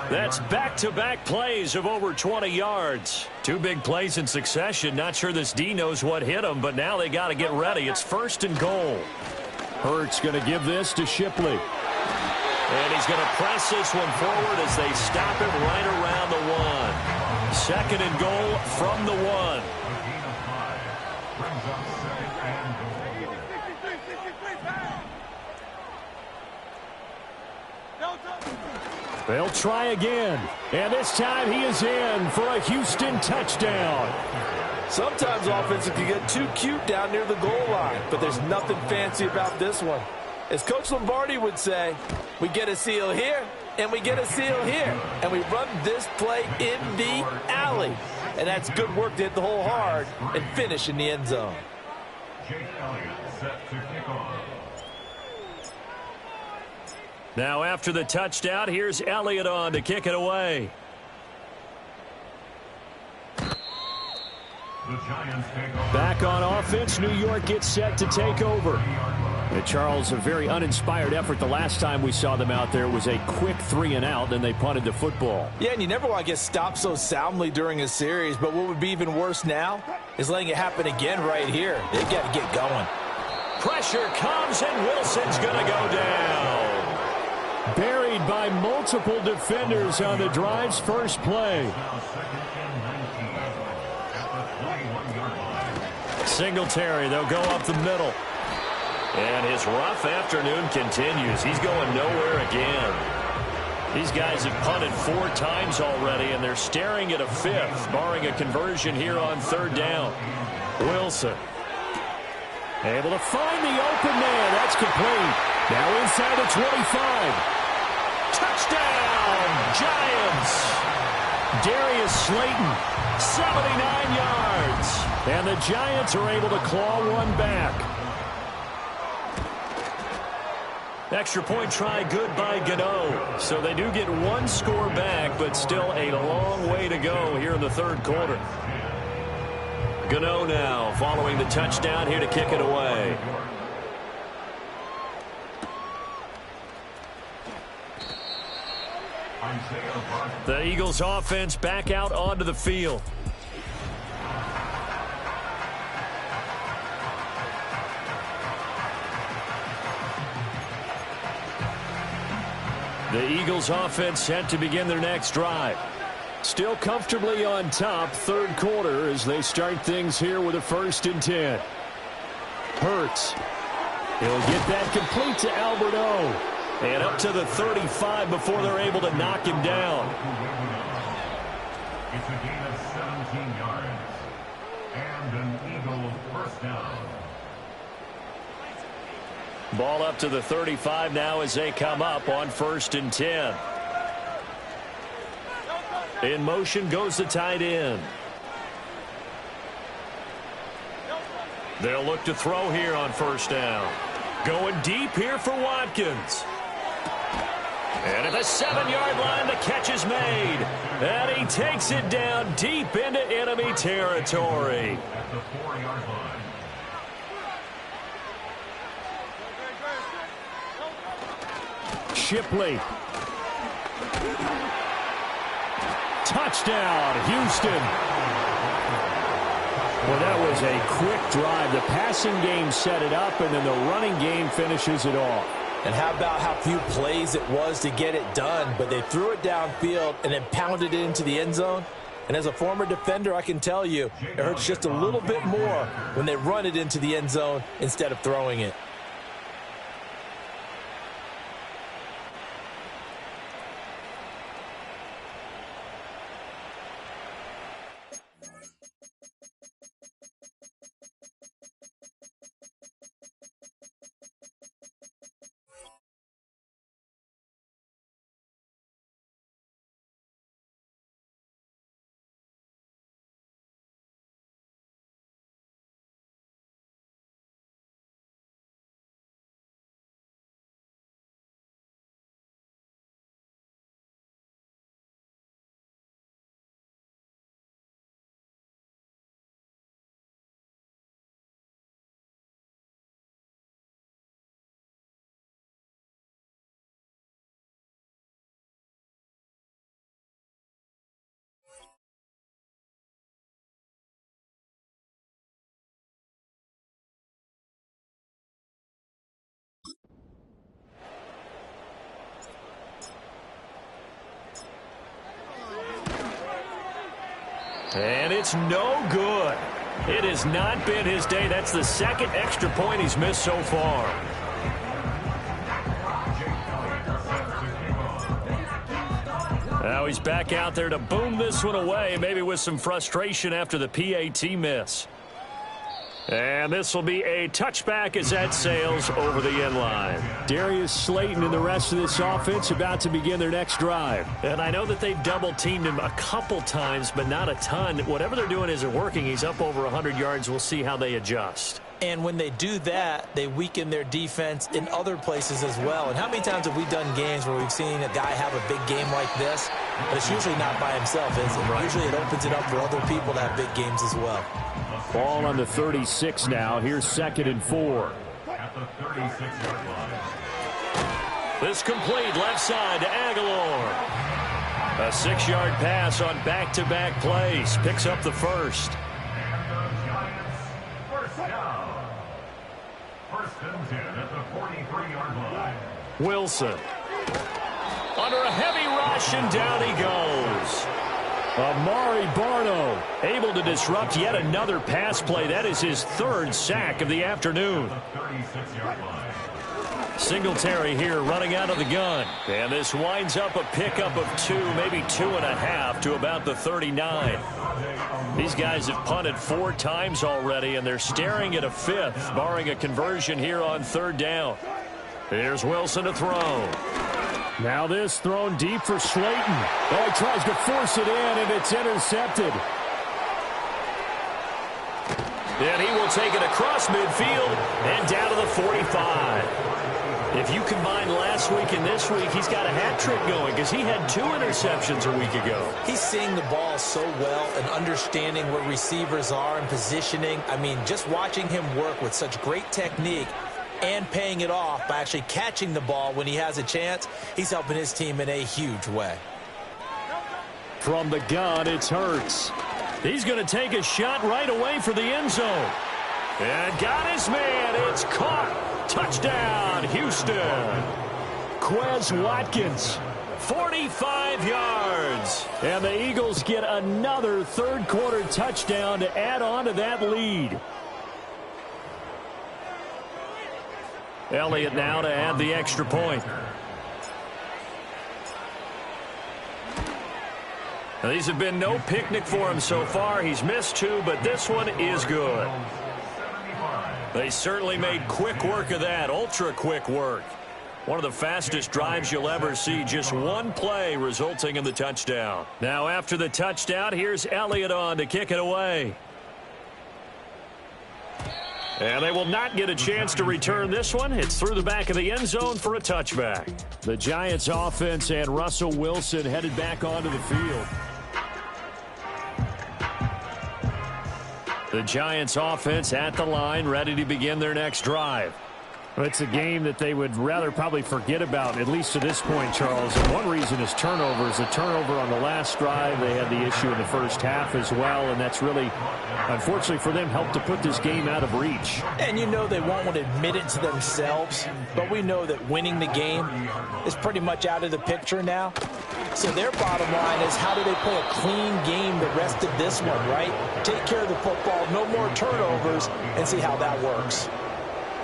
That's back-to-back plays of over 20 yards. 2 big plays in succession. Not sure this D knows what hit him, but now they got to get ready. It's 1st and goal. Hurts going to give this to Shipley. And he's going to press this one forward as they stop him right around the 1. 2nd and goal from the 1. They'll try again. And this time he is in for a Houston touchdown. Sometimes offenses can get too cute down near the goal line, but there's nothing fancy about this one. As Coach Lombardi would say, we get a seal here, and we get a seal here, and we run this play in the alley. And that's good work to hit the hole hard and finish in the end zone. Jake Elliott set to kick off. Now after the touchdown, here's Elliott on to kick it away. Back on offense, New York gets set to take over. And Charles, a very uninspired effort the last time we saw them out there was a quick 3-and-out, and they punted the football. Yeah, and you never want to get stopped so soundly during a series, but what would be even worse now is letting it happen again right here. They got to get going. Pressure comes, and Wilson's going to go down. Buried by multiple defenders on the drive's first play. Singletary, they'll go up the middle. And his rough afternoon continues. He's going nowhere again. These guys have punted 4 times already, and they're staring at a 5th, barring a conversion here on 3rd down. Wilson able to find the open man. That's complete. Now inside the 25. Touchdown, Giants. Darius Slayton, 79 yards. And the Giants are able to claw one back. Extra point try good by Gano. So they do get 1 score back, but still a long way to go here in the 3rd quarter. Gano now following the touchdown here to kick it away. The Eagles offense back out onto the field. The Eagles offense set to begin their next drive. Still comfortably on top, 3rd quarter as they start things here with a 1st and 10. Hurts. He'll get that complete to Albert O. And up to the 35 before they're able to knock him down. It's a gain of 17 yards. And an Eagle first down. Ball up to the 35 now as they come up on 1st and 10. In motion goes the tight end. They'll look to throw here on 1st down. Going deep here for Watkins. And at the 7-yard line, the catch is made. And he takes it down deep into enemy territory. At the 4-yard line. Shipley. Touchdown, Houston. Well, that was a quick drive. The passing game set it up, and then the running game finishes it off. And how about how few plays it was to get it done, but they threw it downfield and then pounded it into the end zone. And as a former defender, I can tell you, it hurts just a little bit more when they run it into the end zone instead of throwing it. And it's no good. It has not been his day. That's the second extra point he's missed so far. Now he's back out there to boom this one away, maybe with some frustration after the PAT miss. And this will be a touchback as that sails over the end line. Darius Slayton and the rest of this offense about to begin their next drive. And I know that they've double-teamed him a couple times, but not a ton. Whatever they're doing isn't working. He's up over 100 yards. We'll see how they adjust. And when they do that, they weaken their defense in other places as well. And how many times have we done games where we've seen a guy have a big game like this, but it's usually not by himself, is it? Right. Usually it opens it up for other people to have big games as well. Ball on the 36 now. Here's 2nd and 4. At the 36-yard line. This complete left side to Aguilar. A 6-yard pass on back-to-back plays. Picks up the first. And the Giants first down. 1st and 10 at the 43-yard line. Wilson. Under a heavy rush, and down he goes. Amari Barno able to disrupt yet another pass play. That is his 3rd sack of the afternoon. The 36-yard line. Singletary here running out of the gun. And this winds up a pickup of 2, maybe 2.5 to about the 39. These guys have punted 4 times already, and they're staring at a 5th, barring a conversion here on 3rd down. Here's Wilson to throw. Now this thrown deep for Slayton. Oh, he tries to force it in, and it's intercepted. And he will take it across midfield and down to the 45. If you combine last week and this week, he's got a hat trick going because he had 2 interceptions a week ago. He's seeing the ball so well and understanding where receivers are and positioning. I mean, just watching him work with such great technique and paying it off by actually catching the ball when he has a chance, he's helping his team in a huge way. From the gun, it's Hurts. He's going to take a shot right away for the end zone. And got his man. It's caught. Touchdown, Houston. Quez Watkins, 45 yards. And the Eagles get another 3rd quarter touchdown to add on to that lead. Elliott now to add the extra point. Now, these have been no picnic for him so far. He's missed 2, but this one is good. They certainly made quick work of that, ultra quick work. One of the fastest drives you'll ever see, just 1 play resulting in the touchdown. Now after the touchdown, here's Elliott on to kick it away. And they will not get a chance to return this one. It's through the back of the end zone for a touchback. The Giants offense and Russell Wilson headed back onto the field. The Giants offense at the line, ready to begin their next drive. Well, it's a game that they would rather probably forget about, at least to this point, Charles. And one reason is turnovers. A turnover on the last drive. They had the issue in the first half as well, and that's really, unfortunately for them, helped to put this game out of reach. And you know they won't want to admit it to themselves, but we know that winning the game is pretty much out of the picture now. So their bottom line is, how do they play a clean game the rest of this one, right? Take care of the football, no more turnovers, and see how that works.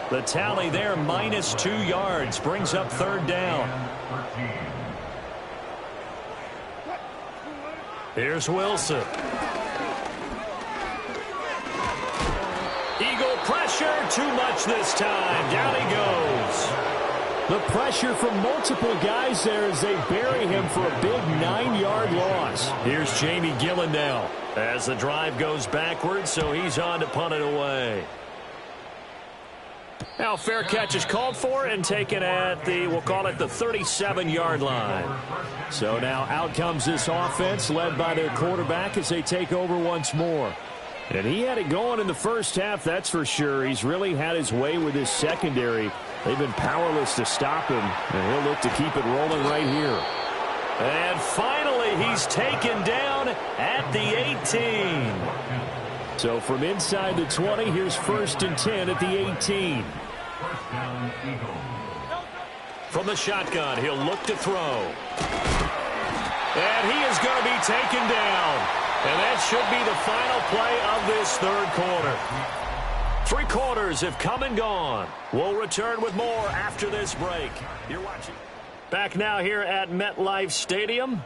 The tally there, -2 yards, brings up third down. Here's Wilson. Eagle pressure, too much this time. Down he goes. The pressure from multiple guys there as they bury him for a big 9-yard loss. Here's Jamie Gillandale as the drive goes backwards, so he's on to punt it away. Now fair catch is called for and taken at the, we'll call it the 37-yard line. So now out comes this offense led by their quarterback as they take over once more. And he had it going in the first half, that's for sure. He's really had his way with his secondary. They've been powerless to stop him, and he'll look to keep it rolling right here. And finally, he's taken down at the 18. So from inside the 20, here's 1st and 10 at the 18. From the shotgun, he'll look to throw. And he is going to be taken down. And that should be the final play of this third quarter. 3 quarters have come and gone. We'll return with more after this break. You're watching. Back now here at MetLife Stadium.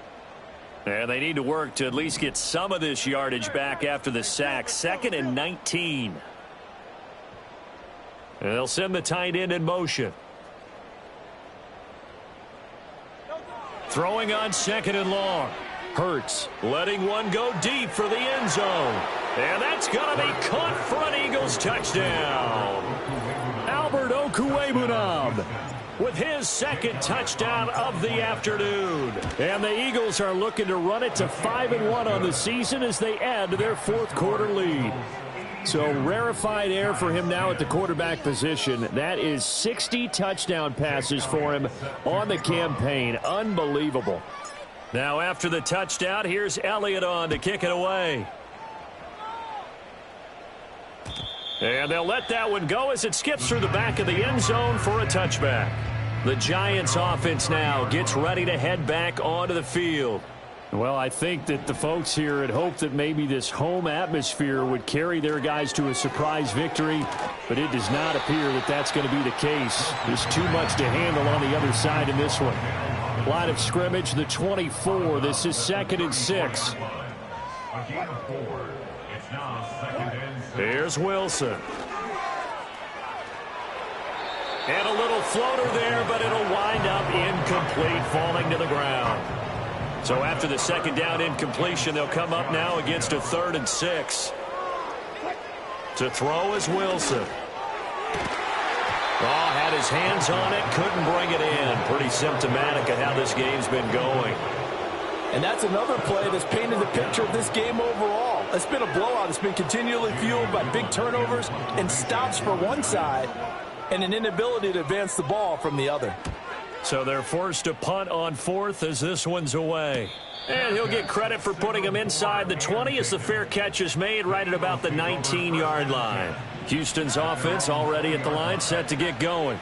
And they need to work to at least get some of this yardage back after the sack. 2nd and 19. And they'll send the tight end in motion. Throwing on 2nd and long. Hurts letting one go deep for the end zone. And that's going to be caught for an Eagles touchdown. Albert Okwuegbunam with his 2nd touchdown of the afternoon. And the Eagles are looking to run it to 5-1 on the season as they add to their 4th quarter lead. So rarefied air for him now at the quarterback position. That is 60 touchdown passes for him on the campaign. Unbelievable. Now after the touchdown, here's Elliott on to kick it away. And they'll let that one go as it skips through the back of the end zone for a touchback. The Giants offense now gets ready to head back onto the field. Well, I think that the folks here had hoped that maybe this home atmosphere would carry their guys to a surprise victory, but it does not appear that that's going to be the case. There's too much to handle on the other side in this one. Line of scrimmage, the 24. This is 2nd and 6. Here's Wilson. And a little floater there, but it'll wind up incomplete, falling to the ground. So after the 2nd down incompletion, they'll come up now against a 3rd and 6. To throw is Wilson. Oh, had his hands on it, couldn't bring it in. Pretty symptomatic of how this game's been going. And that's another play that's painted the picture of this game overall. It's been a blowout. It's been continually fueled by big turnovers and stops for one side and an inability to advance the ball from the other. So they're forced to punt on 4th as this one's away. And he'll get credit for putting him inside the 20 as the fair catch is made right at about the 19-yard line. Houston's offense already at the line, set to get going.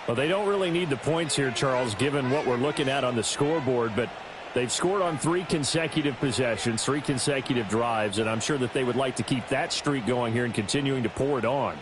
Well, they don't really need the points here, Charles, given what we're looking at on the scoreboard, but they've scored on 3 consecutive possessions, 3 consecutive drives, and I'm sure that they would like to keep that streak going here and continuing to pour it on.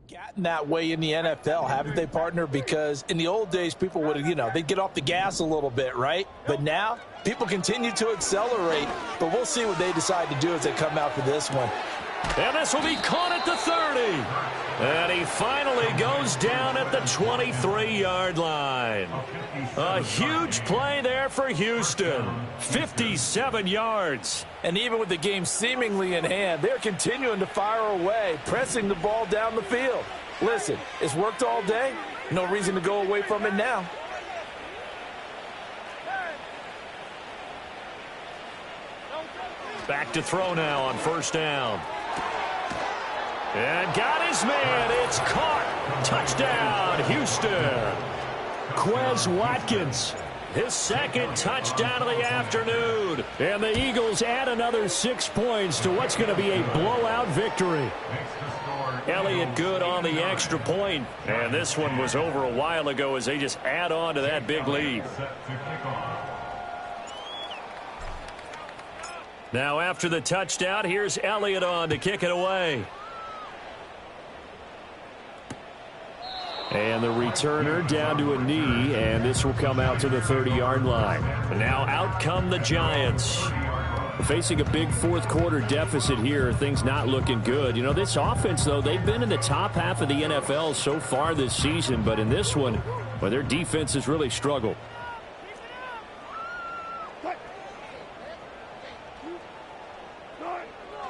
Gotten that way in the NFL, haven't they, partner? Because in the old days, people would, they'd get off the gas a little bit, right? But now, people continue to accelerate. But we'll see what they decide to do as they come out for this one. And this will be caught at the 30. And he finally goes down at the 23-yard line. A huge play there for Houston. 57 yards. And even with the game seemingly in hand, they're continuing to fire away, pressing the ball down the field. Listen, it's worked all day. No reason to go away from it now. Back to throw now on first down. And got his man. It's caught. Touchdown, Houston. Quez Watkins, his second touchdown of the afternoon. And the Eagles add another 6 points to what's going to be a blowout victory. Elliott good on the extra point. And this one was over a while ago as they just add on to that big lead. Now after the touchdown, here's Elliott on to kick it away. And the returner down to a knee, and this will come out to the 30-yard line. Now out come the Giants. Facing a big fourth-quarter deficit here, things not looking good. This offense, though, they've been in the top half of the NFL so far this season, but in this one, well, their defense has really struggled.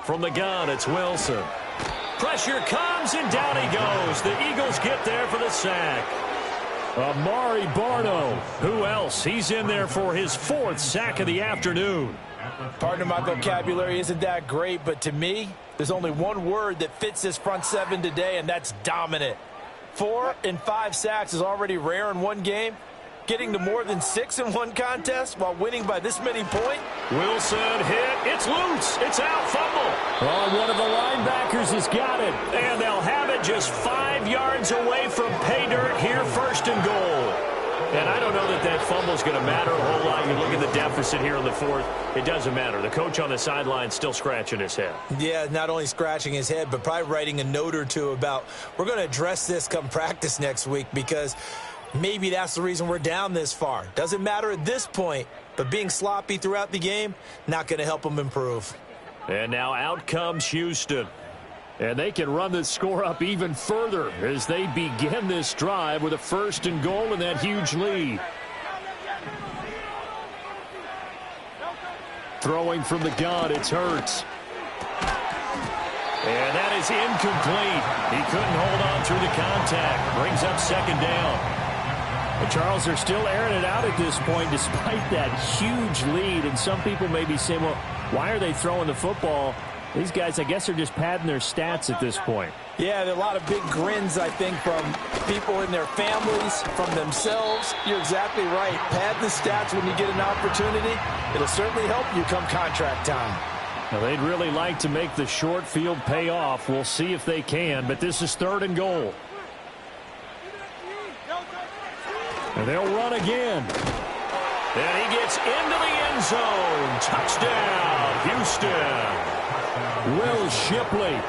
From the gun, it's Wilson. Pressure comes, and down he goes. The Eagles get there for the sack. Amari Barno. Who else? He's in there for his fourth sack of the afternoon. Partner, my vocabulary isn't that great, but to me, there's only one word that fits this front seven today, and that's dominant. 4 and 5 sacks is already rare in one game. Getting to more than 6 in one contest while winning by this many points. Wilson hit. It's loose. It's out. Fumble. Oh, one of the linebackers has got it. And they'll have it just 5 yards away from pay dirt here, first and goal. And I don't know that that fumble is going to matter a whole lot. You look at the deficit here in the fourth. It doesn't matter. The coach on the sideline still scratching his head. Yeah, not only scratching his head, but probably writing a note or two about, we're going to address this come practice next week, because maybe that's the reason we're down this far. Doesn't matter at this point, but being sloppy throughout the game, not going to help them improve. And now out comes Houston. And they can run this score up even further as they begin this drive with a first and goal and that huge lead. Throwing from the gun, it's Hurts. And that is incomplete. He couldn't hold on through the contact. Brings up second down. But Charles, they're still airing it out at this point despite that huge lead. And some people may be saying, well, why are they throwing the football? These guys, I guess, are just padding their stats at this point. Yeah, there are a lot of big grins, I think, from people in their families, from themselves. You're exactly right. Pad the stats when you get an opportunity. It'll certainly help you come contract time. Now, they'd really like to make the short field pay off. We'll see if they can, but this is third and goal. And they'll run again. And he gets into the end zone. Touchdown, Houston. Will Shipley,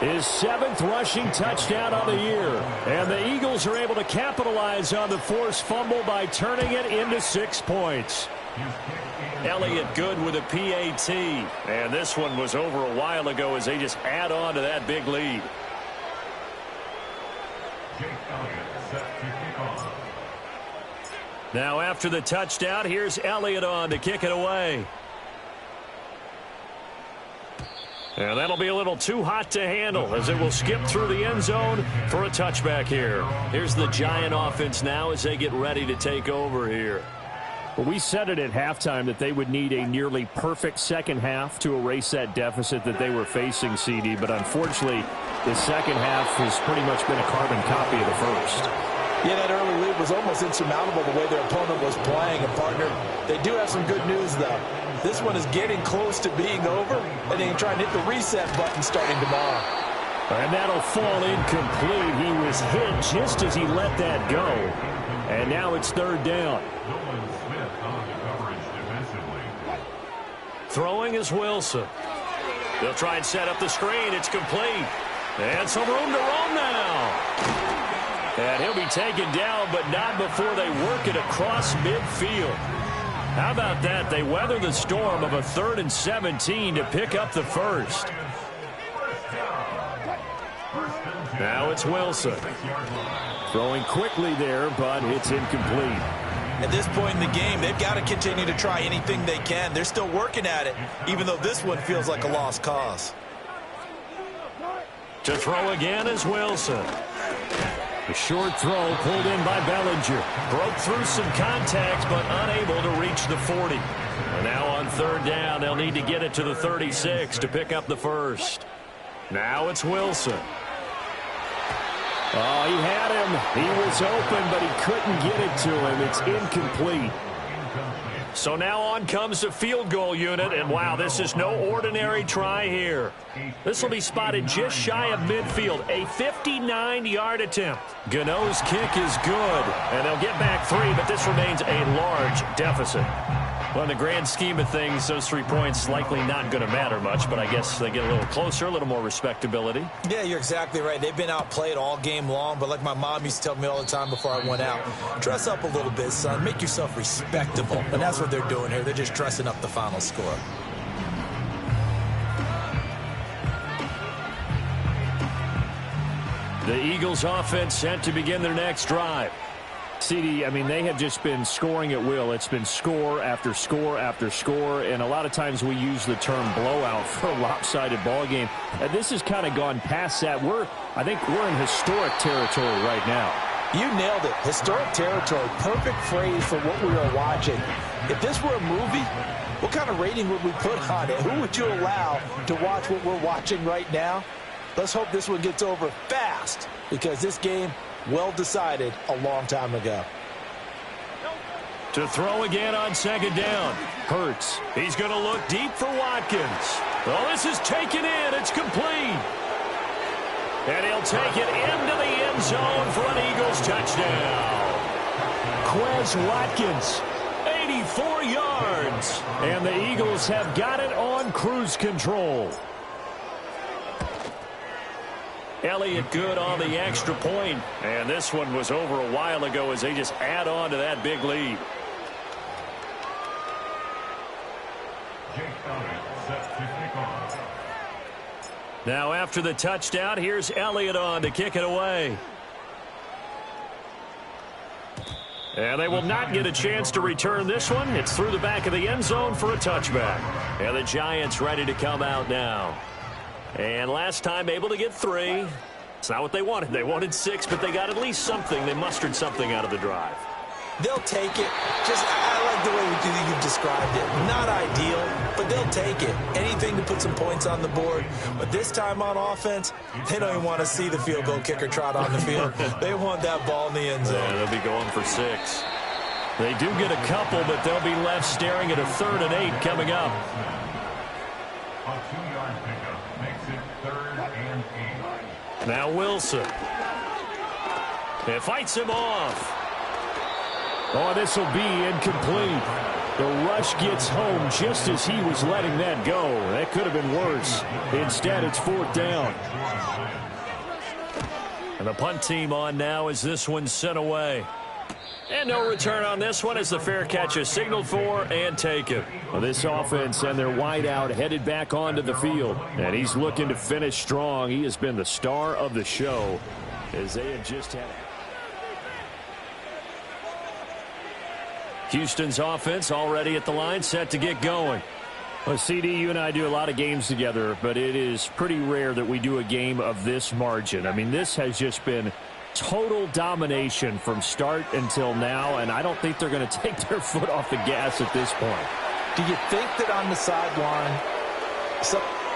his 7th rushing touchdown of the year. And the Eagles are able to capitalize on the forced fumble by turning it into 6 points. Elliott good with a PAT. And this one was over a while ago as they just add on to that big lead. Now after the touchdown, here's Elliott on to kick it away. And that'll be a little too hot to handle as it will skip through the end zone for a touchback here. Here's the Giant offense now as they get ready to take over here. Well, we said it at halftime that they would need a nearly perfect second half to erase that deficit that they were facing, CD. But unfortunately, the second half has pretty much been a carbon copy of the first. Yeah, that early lead was almost insurmountable the way their opponent was playing. And, partner, they do have some good news, though. This one is getting close to being over, and they can try and hit the reset button starting tomorrow. And that'll fall incomplete. He was hit just as he let that go. And now it's third down. Throwing is Wilson. They'll try and set up the screen. It's complete. And some room to roam now. to be taken down, but not before they work it across midfield. How about that? They weather the storm of a 3rd and 17 to pick up the first. Now it's Wilson. Throwing quickly there, but it's incomplete. At this point in the game, they've got to continue to try anything they can. They're still working at it, even though this one feels like a lost cause. To throw again is Wilson. The short throw pulled in by Bellinger. Broke through some contact, but unable to reach the 40. And now on 3rd down, they'll need to get it to the 36 to pick up the first. Now it's Wilson. Oh, he had him. He was open, but he couldn't get it to him. It's incomplete. So now on comes the field goal unit, and wow, this is no ordinary try here. This will be spotted just shy of midfield, a 59-yard attempt. Gano's kick is good, and they'll get back 3, but this remains a large deficit. Well, in the grand scheme of things, those 3 points likely not going to matter much, but I guess they get a little closer, a little more respectability. Yeah, you're exactly right. They've been outplayed all game long, but like my mom used to tell me all the time before I went out, dress up a little bit, son. Make yourself respectable. And that's what they're doing here. They're just dressing up the final score. The Eagles offense set to begin their next drive. CD, I mean, they have just been scoring at will. It's been score after score after score, and a lot of times we use the term blowout for a lopsided ball game. And this has kind of gone past that. I think we're in historic territory right now. You nailed it. Historic territory. Perfect phrase for what we are watching. If this were a movie, what kind of rating would we put on it? Who would you allow to watch what we're watching right now? Let's hope this one gets over fast, because this game, well decided a long time ago. To throw again on 2nd down. Hurts. He's going to look deep for Watkins. Well, this is taken in. It's complete. And he'll take it into the end zone for an Eagles touchdown. Quez Watkins, 84 yards. And the Eagles have got it on cruise control. Elliott good on the extra point. And this one was over a while ago as they just add on to that big lead. Now after the touchdown, here's Elliott on to kick it away. And they will not get a chance to return this one. It's through the back of the end zone for a touchback. And the Giants ready to come out now. And last time able to get 3. It's not what they wanted. They wanted 6, but they got at least something. They mustered something out of the drive. They'll take it. I like the way you described it. Not ideal, but they'll take it. Anything to put some points on the board. But this time on offense, they don't even want to see the field goal kicker trot on the field. They want that ball in the end zone. Yeah, they'll be going for 6. They do get a couple, but they'll be left staring at a 3rd and 8 coming up. A 2-yard pickup makes it 3rd and 8. Now Wilson. It fights him off. Oh, this will be incomplete. The rush gets home just as he was letting that go. That could have been worse. Instead, it's 4th down. And the punt team on now as this one's sent away. And no return on this one as the fair catch is signaled for and taken. Well, this offense and their wideout headed back onto the field. And he's looking to finish strong. He has been the star of the show as they had just had. Houston's offense already at the line, set to get going. Well, CD, you and I do a lot of games together, but it is pretty rare that we do a game of this margin. I mean, this has just been total domination from start until now, and I don't think they're going to take their foot off the gas at this point. Do you think that on the sideline...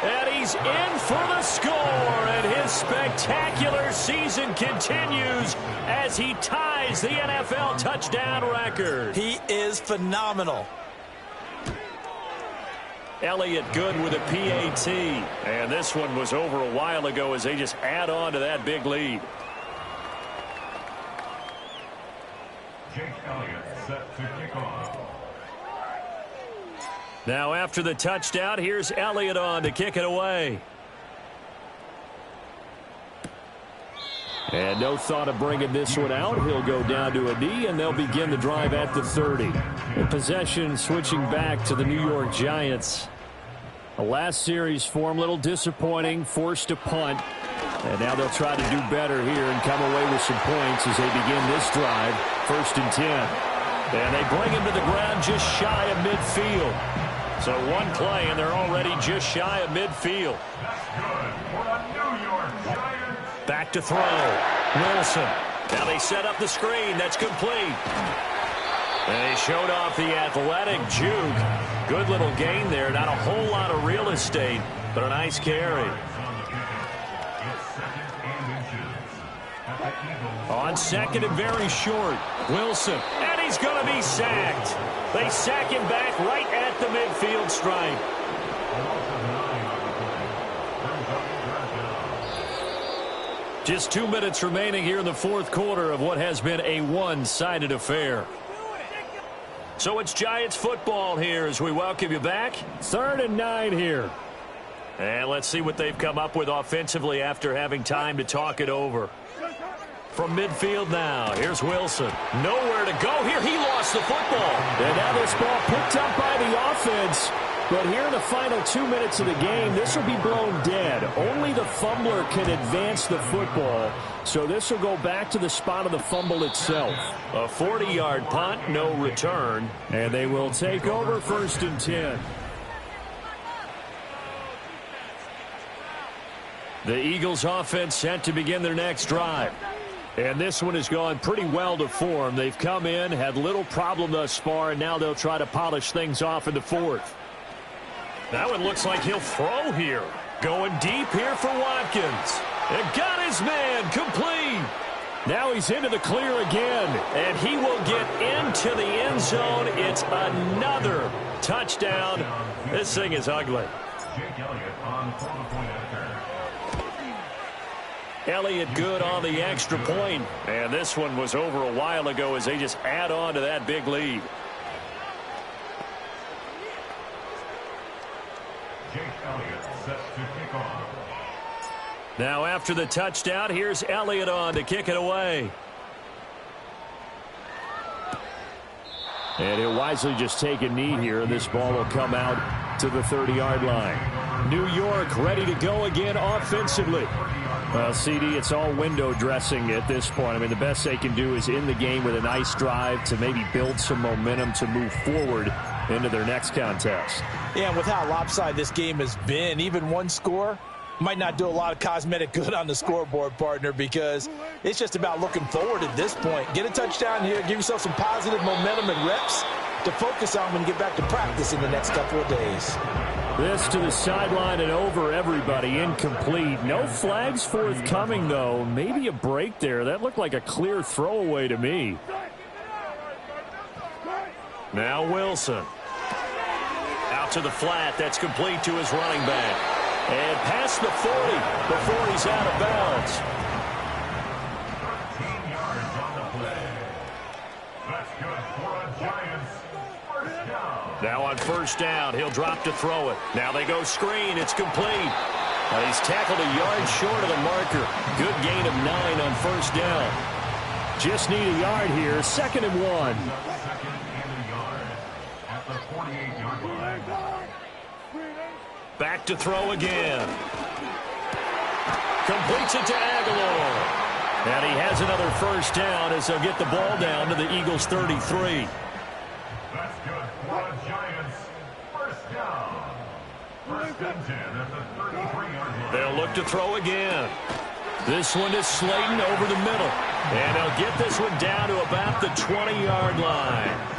And he's in for the score, and his spectacular season continues as he ties the NFL touchdown record. He is phenomenal. Elliott good with a PAT, and this one was over a while ago as they just add on to that big lead. Jake Elliott set to kick off. Now after the touchdown, here's Elliott on to kick it away. And no thought of bringing this one out. He'll go down to a knee, and they'll begin the drive at the 30. The possession switching back to the New York Giants. The last series for him, a little disappointing, forced to punt. And now they'll try to do better here and come away with some points as they begin this drive. 1st and 10. And they bring him to the ground just shy of midfield. So one play, and they're already just shy of midfield. Back to throw. Wilson. Now they set up the screen. That's complete. And he showed off the athletic juke. Good little gain there. Not a whole lot of real estate, but a nice carry. On 2nd and very short. Wilson. And he's going to be sacked. They sack him back right at the midfield stripe. Just 2 minutes remaining here in the 4th quarter of what has been a one-sided affair. So it's Giants football here as we welcome you back. 3rd and 9 here. And let's see what they've come up with offensively after having time to talk it over. From midfield now, here's Wilson. Nowhere to go here. He lost the football. And now this ball picked up by the offense. But here in the final 2 minutes of the game, this will be blown dead. Only the fumbler can advance the football. So this will go back to the spot of the fumble itself. A 40-yard punt, no return. And they will take over 1st and 10. The Eagles offense set to begin their next drive. And this one has gone pretty well to form. They've come in, had little problem thus far, and now they'll try to polish things off in the 4th. That one looks like he'll throw here. Going deep here for Watkins. And got his man complete. Now he's into the clear again. And he will get into the end zone. It's another touchdown. This thing is ugly. Elliott good on the extra point. And this one was over a while ago as they just add on to that big lead. Now after the touchdown, here's Elliott on to kick it away. And he'll wisely just take a knee here, and this ball will come out to the 30-yard line. New York ready to go again offensively. Well, CD, it's all window dressing at this point. I mean, the best they can do is in the game with a nice drive to maybe build some momentum to move forward into their next contest. Yeah, and with how lopsided this game has been, even one score might not do a lot of cosmetic good on the scoreboard, partner, because it's just about looking forward at this point. Get a touchdown here, give yourself some positive momentum and reps to focus on when you get back to practice in the next couple of days. This to the sideline and over everybody. Incomplete. No flags forthcoming, though. Maybe a break there. That looked like a clear throwaway to me. Now Wilson. Out to the flat. That's complete to his running back. And past the 40 before he's out of bounds. 13 yards on the play. That's good for a Giants first down. Now on 1st down, he'll drop to throw it. Now they go screen. It's complete. He's tackled a yard short of the marker. Good gain of 9 on 1st down. Just need a yard here. 2nd and 1. Second and a yard at the 48-yard line. Back to throw again. Completes it to Aguilar. And he has another 1st down as they'll get the ball down to the Eagles' 33. That's good for a Giants first down. 1st and 10 at the 33-yard line. They'll look to throw again. This one is Slayton over the middle. And they'll get this one down to about the 20-yard line.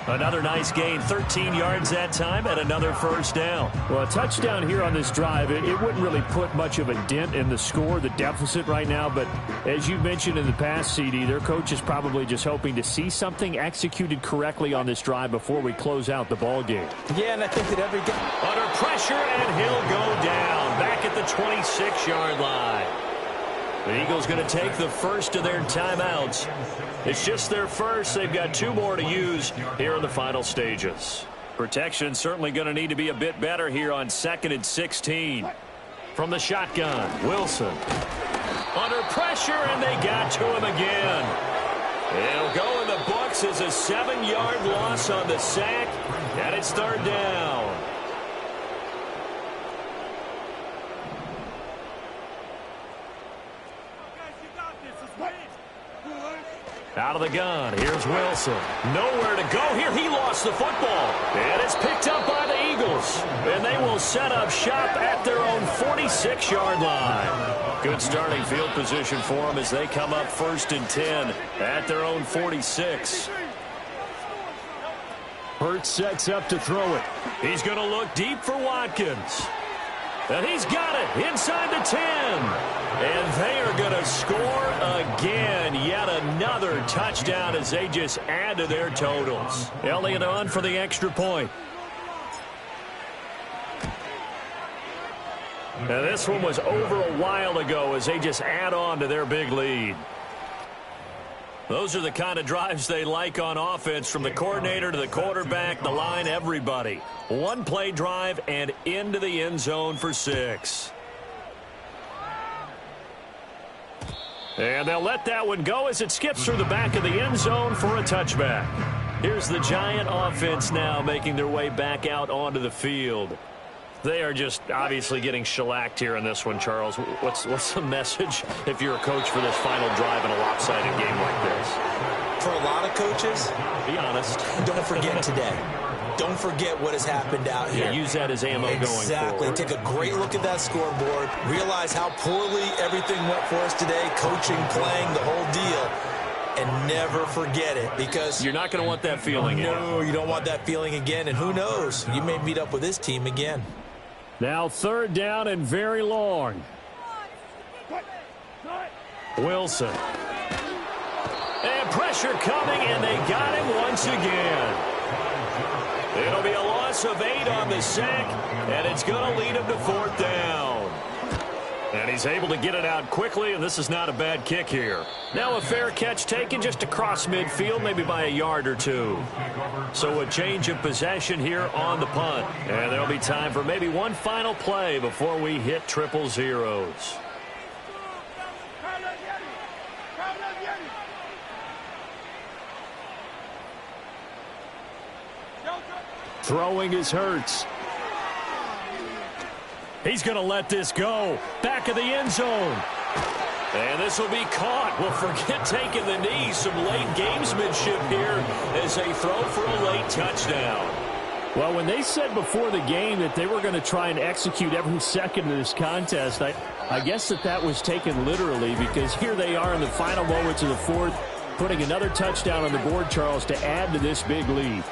Another nice gain, 13 yards that time, and another 1st down. Well, a touchdown here on this drive, it wouldn't really put much of a dent in the score, the deficit right now. But as you mentioned in the past, CD, their coach is probably just hoping to see something executed correctly on this drive before we close out the ball game. Yeah, and I think that every game under pressure, and he'll go down back at the 26-yard line. The Eagles going to take the first of their timeouts. It's just their first. They've got 2 more to use here in the final stages. Protection certainly going to need to be a bit better here on 2nd and 16. From the shotgun, Wilson. Under pressure, and they got to him again. It'll go in the books as a 7-yard loss on the sack, and it's third down. Out of the gun, here's Wilson. Nowhere to go here. He lost the football. And it's picked up by the Eagles. And they will set up shop at their own 46-yard line. Good starting field position for them as they come up 1st and 10 at their own 46. Hurts sets up to throw it. He's going to look deep for Watkins. And he's got it inside the 10. And they are going to score again. Yet another touchdown as they just add to their totals. Elliott on for the extra point. Now this one was over a while ago as they just add on to their big lead. Those are the kind of drives they like on offense, from the coordinator to the quarterback, the line, everybody. One-play drive and into the end zone for 6. And they'll let that one go as it skips through the back of the end zone for a touchback. Here's the Giant offense now making their way back out onto the field. They are just obviously getting shellacked here in this one, Charles. What's the message if you're a coach for this final drive in a lopsided game like this? For a lot of coaches, be honest. Don't forget today. Don't forget what has happened out here. Yeah, use that as ammo going forward. Exactly. Take a great look at that scoreboard. Realize how poorly everything went for us today. Coaching, playing, the whole deal. And never forget it, because you're not going to want that feeling again. No, you don't want that feeling again. And who knows? You may meet up with this team again. Now 3rd down and very long. Wilson. And pressure coming, and they got him once again. It'll be a loss of 8 on the sack, and it's going to lead him to 4th down. And he's able to get it out quickly, and this is not a bad kick here. Now a fair catch taken just across midfield, maybe by a yard or 2. So a change of possession here on the punt. And there'll be time for maybe one final play before we hit triple zeros. Throwing is Hurts. He's going to let this go. Back of the end zone. And this will be caught. Well, forget taking the knee. Some late gamesmanship here as they throw for a late touchdown. Well, when they said before the game that they were going to try and execute every second of this contest, I guess that was taken literally, because here they are in the final moments of the 4th, putting another touchdown on the board, Charles, to add to this big lead.